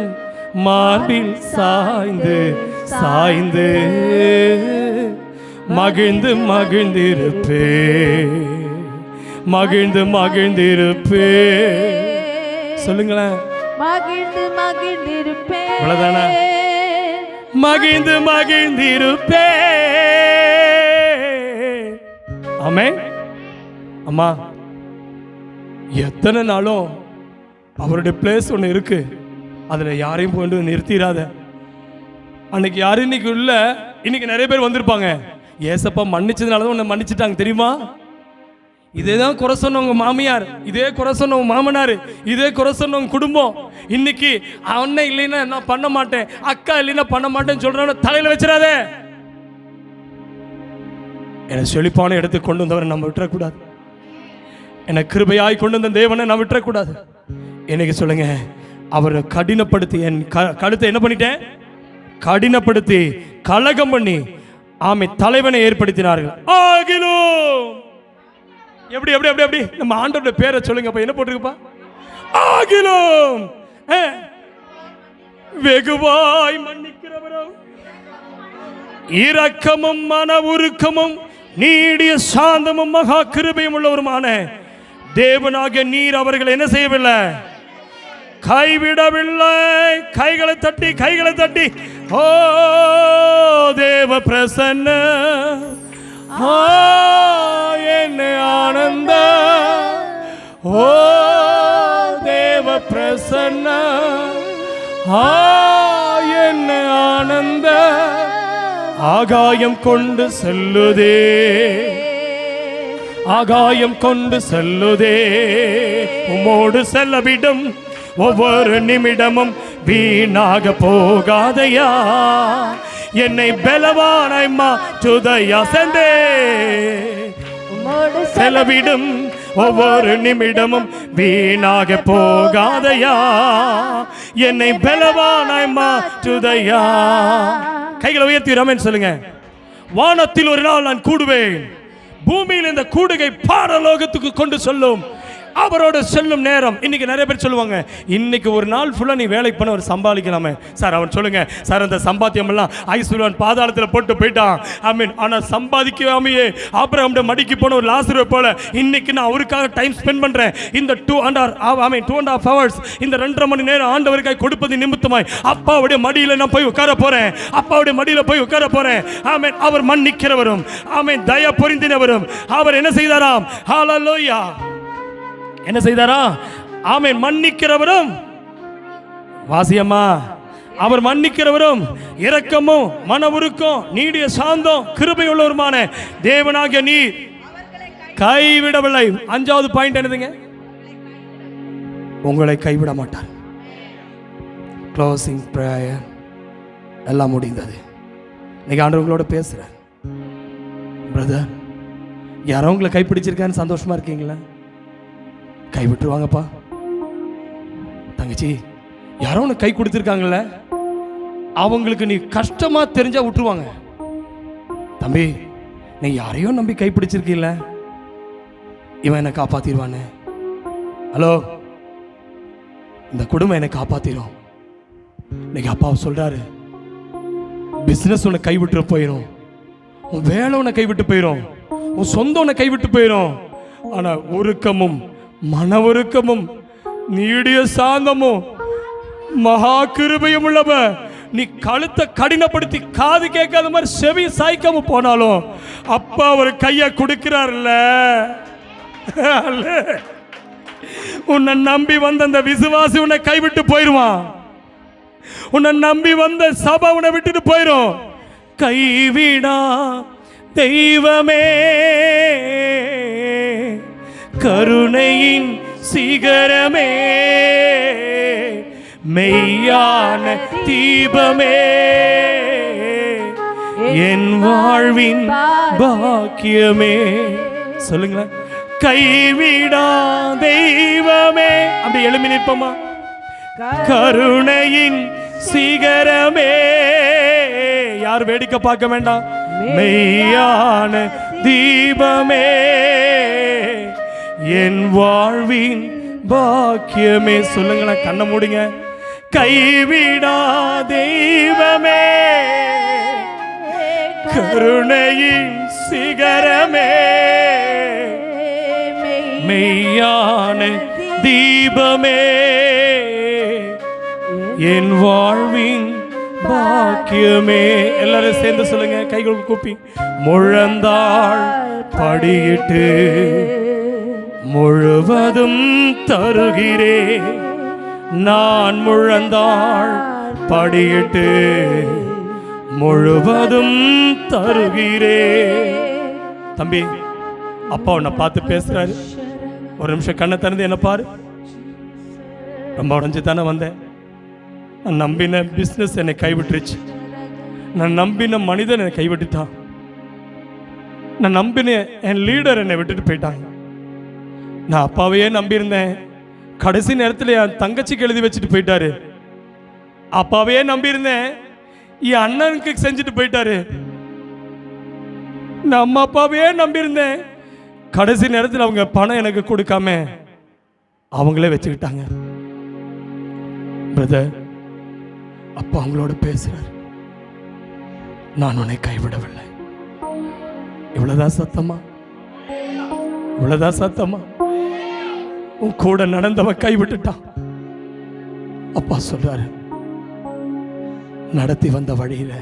மார்பில் சாய்ந்து சாய்ந்து மகிழ்ந்து மகிழ்ந்திருப்பேன், மகிழ்ந்து மகிழ்ந்திருப்பே. சொல்லுங்களேன், மகிழ்ந்து மகிழ்ந்திருப்பேன். அவ்வளவுதானா? மகிழ்ந்து மகிழ்ந்திருப்பே. ஆமென். அம்மா, எத்தனை நாளும் அவருடைய பிளேஸ் ஒன்று இருக்கு, அதுல யாரையும் கொண்டு நிறுத்திடாத. அன்னைக்கு யாரும் இன்னைக்கு உள்ள, இன்னைக்கு நிறைய பேர் வந்திருப்பாங்க. ஏசப்பா மன்னிச்சதுனாலதான் உன்னை மன்னிச்சுட்டாங்க தெரியுமா? இதேதான் குறை சொன்னவங்க மாமியார், இதே குறை சொன்னவங்க மாமனார், இதே குறை சொன்னவங்க குடும்பம். இன்னைக்கு அண்ணன் இல்லைன்னா நான் பண்ண மாட்டேன், அக்கா இல்லைன்னா பண்ண மாட்டேன்னு சொல்றவன தலையில வச்சிடாத. என்னை செழிப்பான இடத்துக்கு கொண்டு வந்தவரை நம்ம விட்டுறக்கூடாது. என்னை கிருபையாய் கொண்டு வந்த தேவனை நான் விட்டுறக்கூடாது. என்னைக்கு சொல்லுங்க, அவரை கடினப்படுத்தி என் கழுத்தை என்ன பண்ணிட்டேன்? கடினப்படுத்தி கலகம் பண்ணி ஆமை தலைவனை ஏற்படுத்தினார்கள். ஆகிலும் எப்படி எப்படி எப்படி எப்படி நம்ம ஆண்டவருடைய பேரை சொல்லுங்க. என்ன போட்டிருக்குப்பா? ஆகிலும் வெகுவாய் மன்னிக்கிறவரோ இரக்கமும் மன உருக்கமும் நீடிய சாந்தமும் மகா கிருபையும் உள்ளவருமான தேவனாகிய நீர் அவர்களை என்ன செய்யவில்லை, கைவிடவில்லை. கைகளை தட்டி ஓ தேவ பிரசன்ன என்ன ஆனந்த, ஓ தேவ பிரசன்ன என்ன ஆனந்த, ஆகாயம் கொண்டு செல்லுதே, ஆகாயம் கொண்டு செல்லுதே, உம்மோடு செல்லவிடும் ஒவ்வொரு நிமிடமும் வீணாக போகாதையா, என்னை பலவானாய் மாற்றுதையா, செந்தே செலவிடும் ஒவ்வொரு நிமிடமும் வீணாக போகாதையா, என்னை பலவானாய் மாற்றுதையா. கைகளை உயர்த்தி ஆமென் சொல்லுங்க. வானத்தில் ஒரு நாள் நான் கூடுவேன், பூமியில் இந்த கூடுகை பாரலோகத்துக்கு கொண்டு சொல்லும், அவரோட செல்லும் நேரம். இன்னைக்கு நிறைய பேர் சொல்லுவாங்க, இன்னைக்கு ஒரு நாள் ஃபுல்லா நீ வேலை பண்ண ஒரு சம்பாதிக்கலாமே சார். அவன் சொல்லுங்க, சார் அந்த சம்பாத்தியம் எல்லாம் ஐஸ்வர்யன் பாதாளத்தில் போட்டு போயிட்டான். ஐ மீன், ஆனால் சம்பாதிக்காமையே ஆபிரகாம் மடிக்கு போன ஒரு லாசருவை போல இன்னைக்கு நான் அவருக்காக டைம் ஸ்பெண்ட் பண்றேன். இந்த 2.5 hours, இந்த 2.5 மணி நேரம் ஆண்டவருக்காக கொடுப்பது நிமித்தமாய் அப்பாவுடைய மடியில் நான் போய் உட்கார போறேன், அப்பாவுடைய மடியில் போய் உட்கார போறேன். ஆமென். அவர் மன்னிக்கிறவரும், ஆமென், தயா பொருந்தினவரும். அவர் என்ன செய்தாராம்? ஹல்லேலூயா. என்ன செய்தாரா? ஆமென். மன்னிக்கிறவரும், வாசியம்மா, அவர் மன்னிக்கிறவரும் இரக்கமும் மன உருக்கம் நீடிய சாந்தம் கிருபை உள்ளவருமான தேவனாகிய நீர் கைவிடவில்லை. 5வது பாயிண்ட் என்னதுங்க? உங்களை கைவிட மாட்டார். க்ளோசிங் பிரேயர் எல்லாம் முடிந்தது. இன்னைக்கு ஆண்டவர் உங்களோட பேசுறேன். பிரதர், யாரோ உங்களை கைப்பிடிச்சிருக்கான்னு சந்தோஷமா இருக்கீங்களா? கைவிட்டுருவாங்கப்பா. தங்கச்சி, யாரோ உனக்கு கை கொடுத்துருக்காங்கல்ல, அவங்களுக்கு நீ கஷ்டமா தெரிஞ்சா விட்டுருவாங்க. தம்பி, நீ யாரையோ நம்பி கை பிடிச்சிருக்கீல்ல, இவன் என்னை காப்பாத்திடுவானே. ஹலோ, இந்த குடும்பம் என்னை காப்பாத்திரும். இன்னைக்கு அப்பாவை சொல்றாரு, பிசினஸ் உன்னை கைவிட்டு போயிடும், உன் வேலை உன்னை கைவிட்டு போயிடும், உன் சொந்தம் உன்னை கைவிட்டு போயிடும். ஆனா உருக்கமும் மன உருக்கமும் நீடிய சாந்தமும் மகா கிருபையும் உள்ளவ, நீ கழுத்தை கடினப்படுத்தி காது கேட்காத மாதிரி செவி சாய்க்காம போனாலும் அப்பா ஒரு கையை கொடுக்கிறார்ல. உன்னை நம்பி வந்த அந்த விசுவாசி உன்னை கைவிட்டு போயிடுவான். உன்னை நம்பி வந்த சபை உன்னை விட்டுட்டு போயிடும். கைவிடா தெய்வமே, கருணையின் சிகரமே, மெய்யான தீபமே, என் வாழ்வின் பாக்கியமே. சொல்லுங்களேன். கைவிடா தெய்வமே. அப்படி எழுப்பி நிற்போமா? கருணையின் சிகரமே. யார் வேடிக்கை பார்க்க வேண்டாம். மெய்யான தீபமே, என் வாழ்வின் பாக்கியமே. சொல்லுங்களேன், கண்ணை மூடுங்க. கைவிடா தெய்வமே, கருணையின் சிகரமே, மெய்யான தீபமே, என் வாழ்வின் பாக்கியமே. எல்லாரும் சேர்ந்து சொல்லுங்க, கைகள் கூப்பி. முழந்தாள் படியிட்டு முழுவதும் தருகிறே, நான் முழந்தாள் படியிட்டு முழுவதும் தருகிறே. தம்பி, அப்பா உன்னை பார்த்து பேசுறாரு. ஒரு நிமிஷம் கண்ணை திறந்து என்ன பாரு. ரொம்ப உடஞ்சு தானே வந்தேன். நான் நம்பின பிஸ்னஸ் என்னை கைவிட்டுருச்சு. நான் நம்பின மனிதன் என்னை கைவிட்டுட்டான். நான் நம்பின என் லீடர் என்னை விட்டுட்டு போயிட்டாங்க. நான் அப்பாவையே நம்பியிருந்தேன். கடைசி நேரத்தில் என் தங்கச்சிக்கு எழுதி வச்சுட்டு போயிட்டாரு. அப்பாவையே நம்பியிருந்தேன், என் அண்ணனுக்கு செஞ்சுட்டு போயிட்டாரு. நான் அம்மா அப்பாவையே நம்பியிருந்தேன். கடைசி நேரத்தில் அவங்க பணம் எனக்கு கொடுக்காம அவங்களே வச்சுக்கிட்டாங்க. பிரதர், அப்பா அவங்களோட பேசுறாரு. நான் உன்னை கைவிடவில்லை. இவ்வளவுதான் சத்தமா? இவ்வளவுதான் சத்தமா? உன் கூட நடந்தவ கைவிட்டுட்டான். அப்பா சொல்றாரு, நடத்தி வந்த வழியில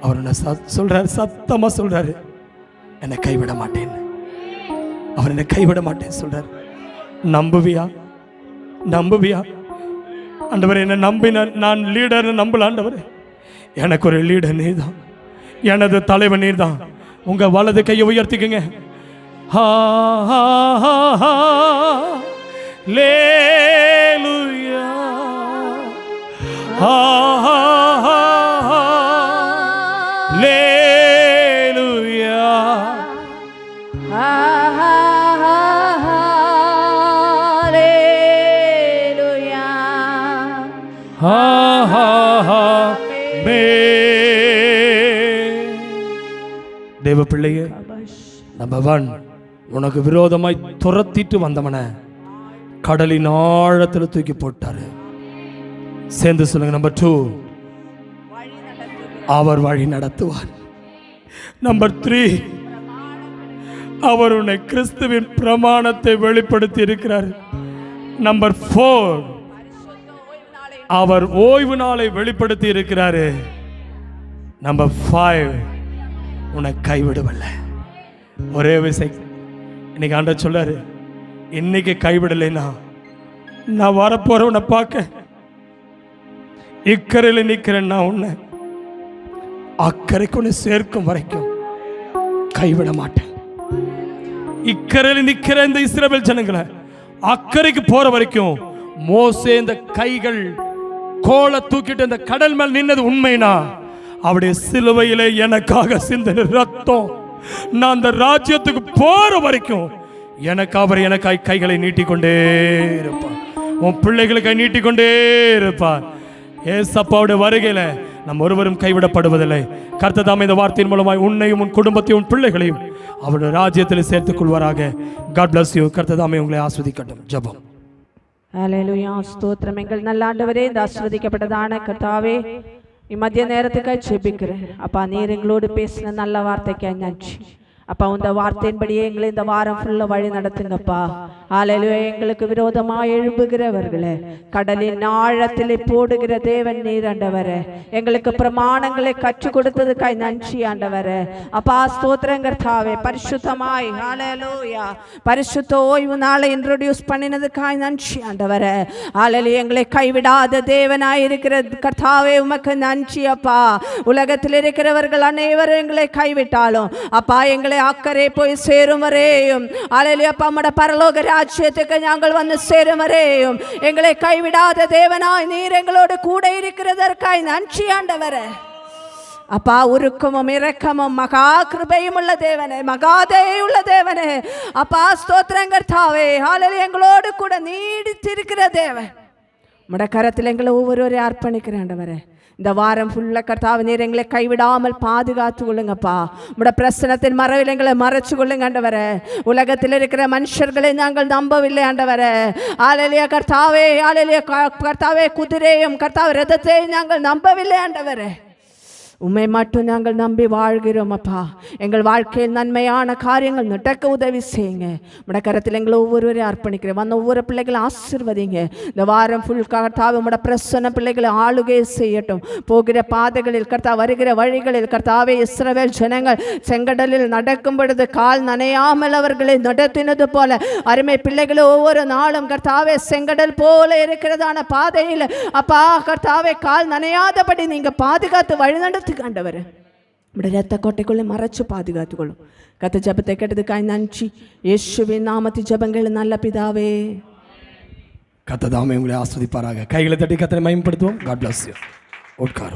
அவர் என்ன சொல்றாரு, சத்தமா சொல்றாரு, என்னை கைவிட மாட்டேன்னு. அவர் என்னை கைவிட மாட்டேன்னு சொல்றாரு. நம்புவியா? நம்புவியா? ஆண்டவரே, என்னை நம்பினார். நான் லீடர் நம்பல ஆண்டவரே. எனக்கு ஒரு லீடர் நீர் தான், எனது தலைவன் நீர் தான். உங்க வலது கையை உயர்த்திக்குங்க. லேலுயா, லேலுயா. தேவ பிள்ளையே, நம்பர் 1, உனக்கு விரோதமாய் துரத்திட்டு வந்தவன கடலின் ஆழத்தில் தூக்கி போட்டாரு. சேர்ந்து சொல்லுங்க. நம்பர் 2, அவர் வழி நடத்துவார். நம்பர் 3, அவர் உன்னை கிறிஸ்துவின் பிரமாணத்தை வெளிப்படுத்தி இருக்கிறார். நம்பர் 4, அவர் ஓய்வு நாளை வெளிப்படுத்தி இருக்கிறாரு. நம்பர் 5, உன்னை கைவிடவில்லை. ஒரே விஷயம் இன்னைக்கு ஆண்டவர் சொல்லாரு, இன்னைக்கு கைவிடலைன்னா நான் வரப்போறவனை பார்க்க இக்கரையில் நிற்கிறேன். நான் உன்னை அக்கறைக்கு உன்னை சேர்க்கும் வரைக்கும் கைவிட மாட்டேன். இக்கரையில் நிற்கிற இந்த இஸ்ரவேல் ஜனங்களை அக்கறைக்கு போற வரைக்கும் மோசே இந்த கைகள் கோலை தூக்கிட்டு இந்த கடல் மேல் நின்னது உண்மைனா, அவருடைய சிலுவையிலே எனக்காக சிந்தின ரத்தம், நான் அந்த ராஜ்யத்துக்கு போற வரைக்கும் எனக்காய் கைகளை நீட்டிக்கொண்டே இருப்பார். உன் பிள்ளைகளுக்கு நீட்டிக்கொண்டே இருப்பார். ஏசப்பாவுடைய வருகையில நம் ஒருவரும் கைவிடப்படுவதில்லை. கர்த்தர் தாமே இந்த வார்த்தையின் மூலமாய் உன்னையும் உன் குடும்பத்தையும் உன் பிள்ளைகளையும் அவருடைய ராஜ்யத்தில் சேர்த்துக் கொள்வாராக. God bless you. கர்த்தர் தாமே உங்களை ஆஸ்வதிக்கட்டும். ஜெபம். ஹல்லேலூயா. ஸ்தோத்திரம். எங்கள் நல்ல ஆண்டவரே, இந்த ஆஸ்வதிக்கப்பட்டதான கர்த்தாவே, மத்திய நேரத்துக்காக ஜெபிக்கிறேன். அப்பா, நீர் எங்களோடு பேசின நல்ல வார்த்தைக்காக நன்றி. அப்பா, இந்த வார்த்தையின்படியே எங்களை இந்த வாரம் ஃபுல்லாக வழி நடத்துங்கப்பா. ஹல்லேலூயா. எங்களுக்கு விரோதமாக எழும்புகிறவர்களே கடலின் ஆழத்திலே போடுகிற தேவன் நீர் ஆண்டவரே. எங்களுக்கு பிரமாணங்களை கற்றுக் கொடுத்ததுக்காய் நன்றி ஆண்டவரே. அப்பா, ஸ்தோத்திரங்கர்த்தாவே, பரிசுத்தமாய் ஹல்லேலூயா பரிசுத்த ஓய்வு நாளை இன்ட்ரோடியூஸ் பண்ணினதுக்காய் நன்றி ஆண்டவரே. ஹல்லேலூயா. எங்களை கைவிடாத தேவனாய் இருக்கிற கர்த்தாவே, உமக்கு நன்றி அப்பா. உலகத்தில் இருக்கிறவர்கள் அனைவரும் எங்களை கைவிட்டாலும் அப்பா, எங்களை அக்கறை போய் சேரும் வரையும் ஹல்லேலூயா அப்பா, உம்முடைய பரலோக ராஜ்யத்துக்கு நாங்கள் வந்து சேரும் வரையும் எங்களை கைவிடாத தேவனாய் நீர் எங்களோடு கூட இருக்கிறதற்காய் நன்றி ஆண்டவரே. அப்பா, உருக்கமும் இரக்கமும் மகா கிருபையும் உள்ள தேவனே, மகாதேயுள்ள தேவனே. அப்பா, ஸ்தோத்திரங்கர்த்தாவே, ஹல்லேலூயா. எங்களோடு கூட நீடித்திருக்கிற தேவன், உம்முடைய கரத்தில் எங்களை ஒவ்வொருவரையும் அர்ப்பணிக்கிறேன் ஆண்டவரே. இந்த வாரம் ஃபுல்லாக கர்த்தாவே, நீர் எங்களை கைவிடாமல் பாதுகாத்து கொள்ளுங்கப்பா. உம்முடைய பிரசனத்தின் மறைவில் எங்களை மறைச்சு கொள்ளுங்க ஆண்டவரே. உலகத்தில் இருக்கிற மனுஷர்களை நாங்கள் நம்பவில்லை ஆண்டவரே. ஹல்லேலூயா கர்த்தாவே, ஹல்லேலூயா கர்த்தாவே, குதிரையும் கர்த்தாவே ரதத்தையும் நாங்கள் நம்பவில்லை ஆண்டவரே. உம்மை மட்டும் நாங்கள் நம்பி வாழ்கிறோம் அப்பா. எங்கள் வாழ்க்கையில் நன்மையான காரியங்கள் நடக்க உதவி செய்யுங்க. உம்முடைய கரத்தில் எங்களை ஒவ்வொருவரையும் அர்ப்பணிக்கிறேன். வந்த ஒவ்வொரு பிள்ளைகளை ஆசீர்வதிங்க. இந்த வாரம் ஃபுல் கர்த்தாவே, உம்முடைய பிரசன்ன பிள்ளைகளை ஆளுகை செய்யட்டும். போகிற பாதைகளில் கர்த்தா, வருகிற வழிகளில் கர்த்தாவே, இஸ்ரவேல் ஜனங்கள் செங்கடலில் நடக்கும் பொழுது கால் நனையாமல் அவர்களை நடத்தினது போல அருமை பிள்ளைகளை ஒவ்வொரு நாளும் கர்த்தாவே, செங்கடல் போல இருக்கிறதான பாதையில் அப்பா கர்த்தாவே, கால் நனையாதபடி நீங்க பாதுகாத்து வழிநடத்து ஆண்டவரே. உம்முடைய இரத்த கோட்டைக்குள்ளே மறைச்சு பாதுகாத்துக்கொள்ளும். கர்த்தர் ஜெபத்தை கேட்டதுக்காய் நன்றி. இயேசுவின் நாமத்தில் ஜெபங்கள் நல்ல பிதாவே. கர்த்தர் தாமே உங்களை ஆஸ்வதிப்பாராக. கைகளை தட்டி கர்த்தரை மகிமைப்படுத்துவோம். God bless you. உட்காரும்.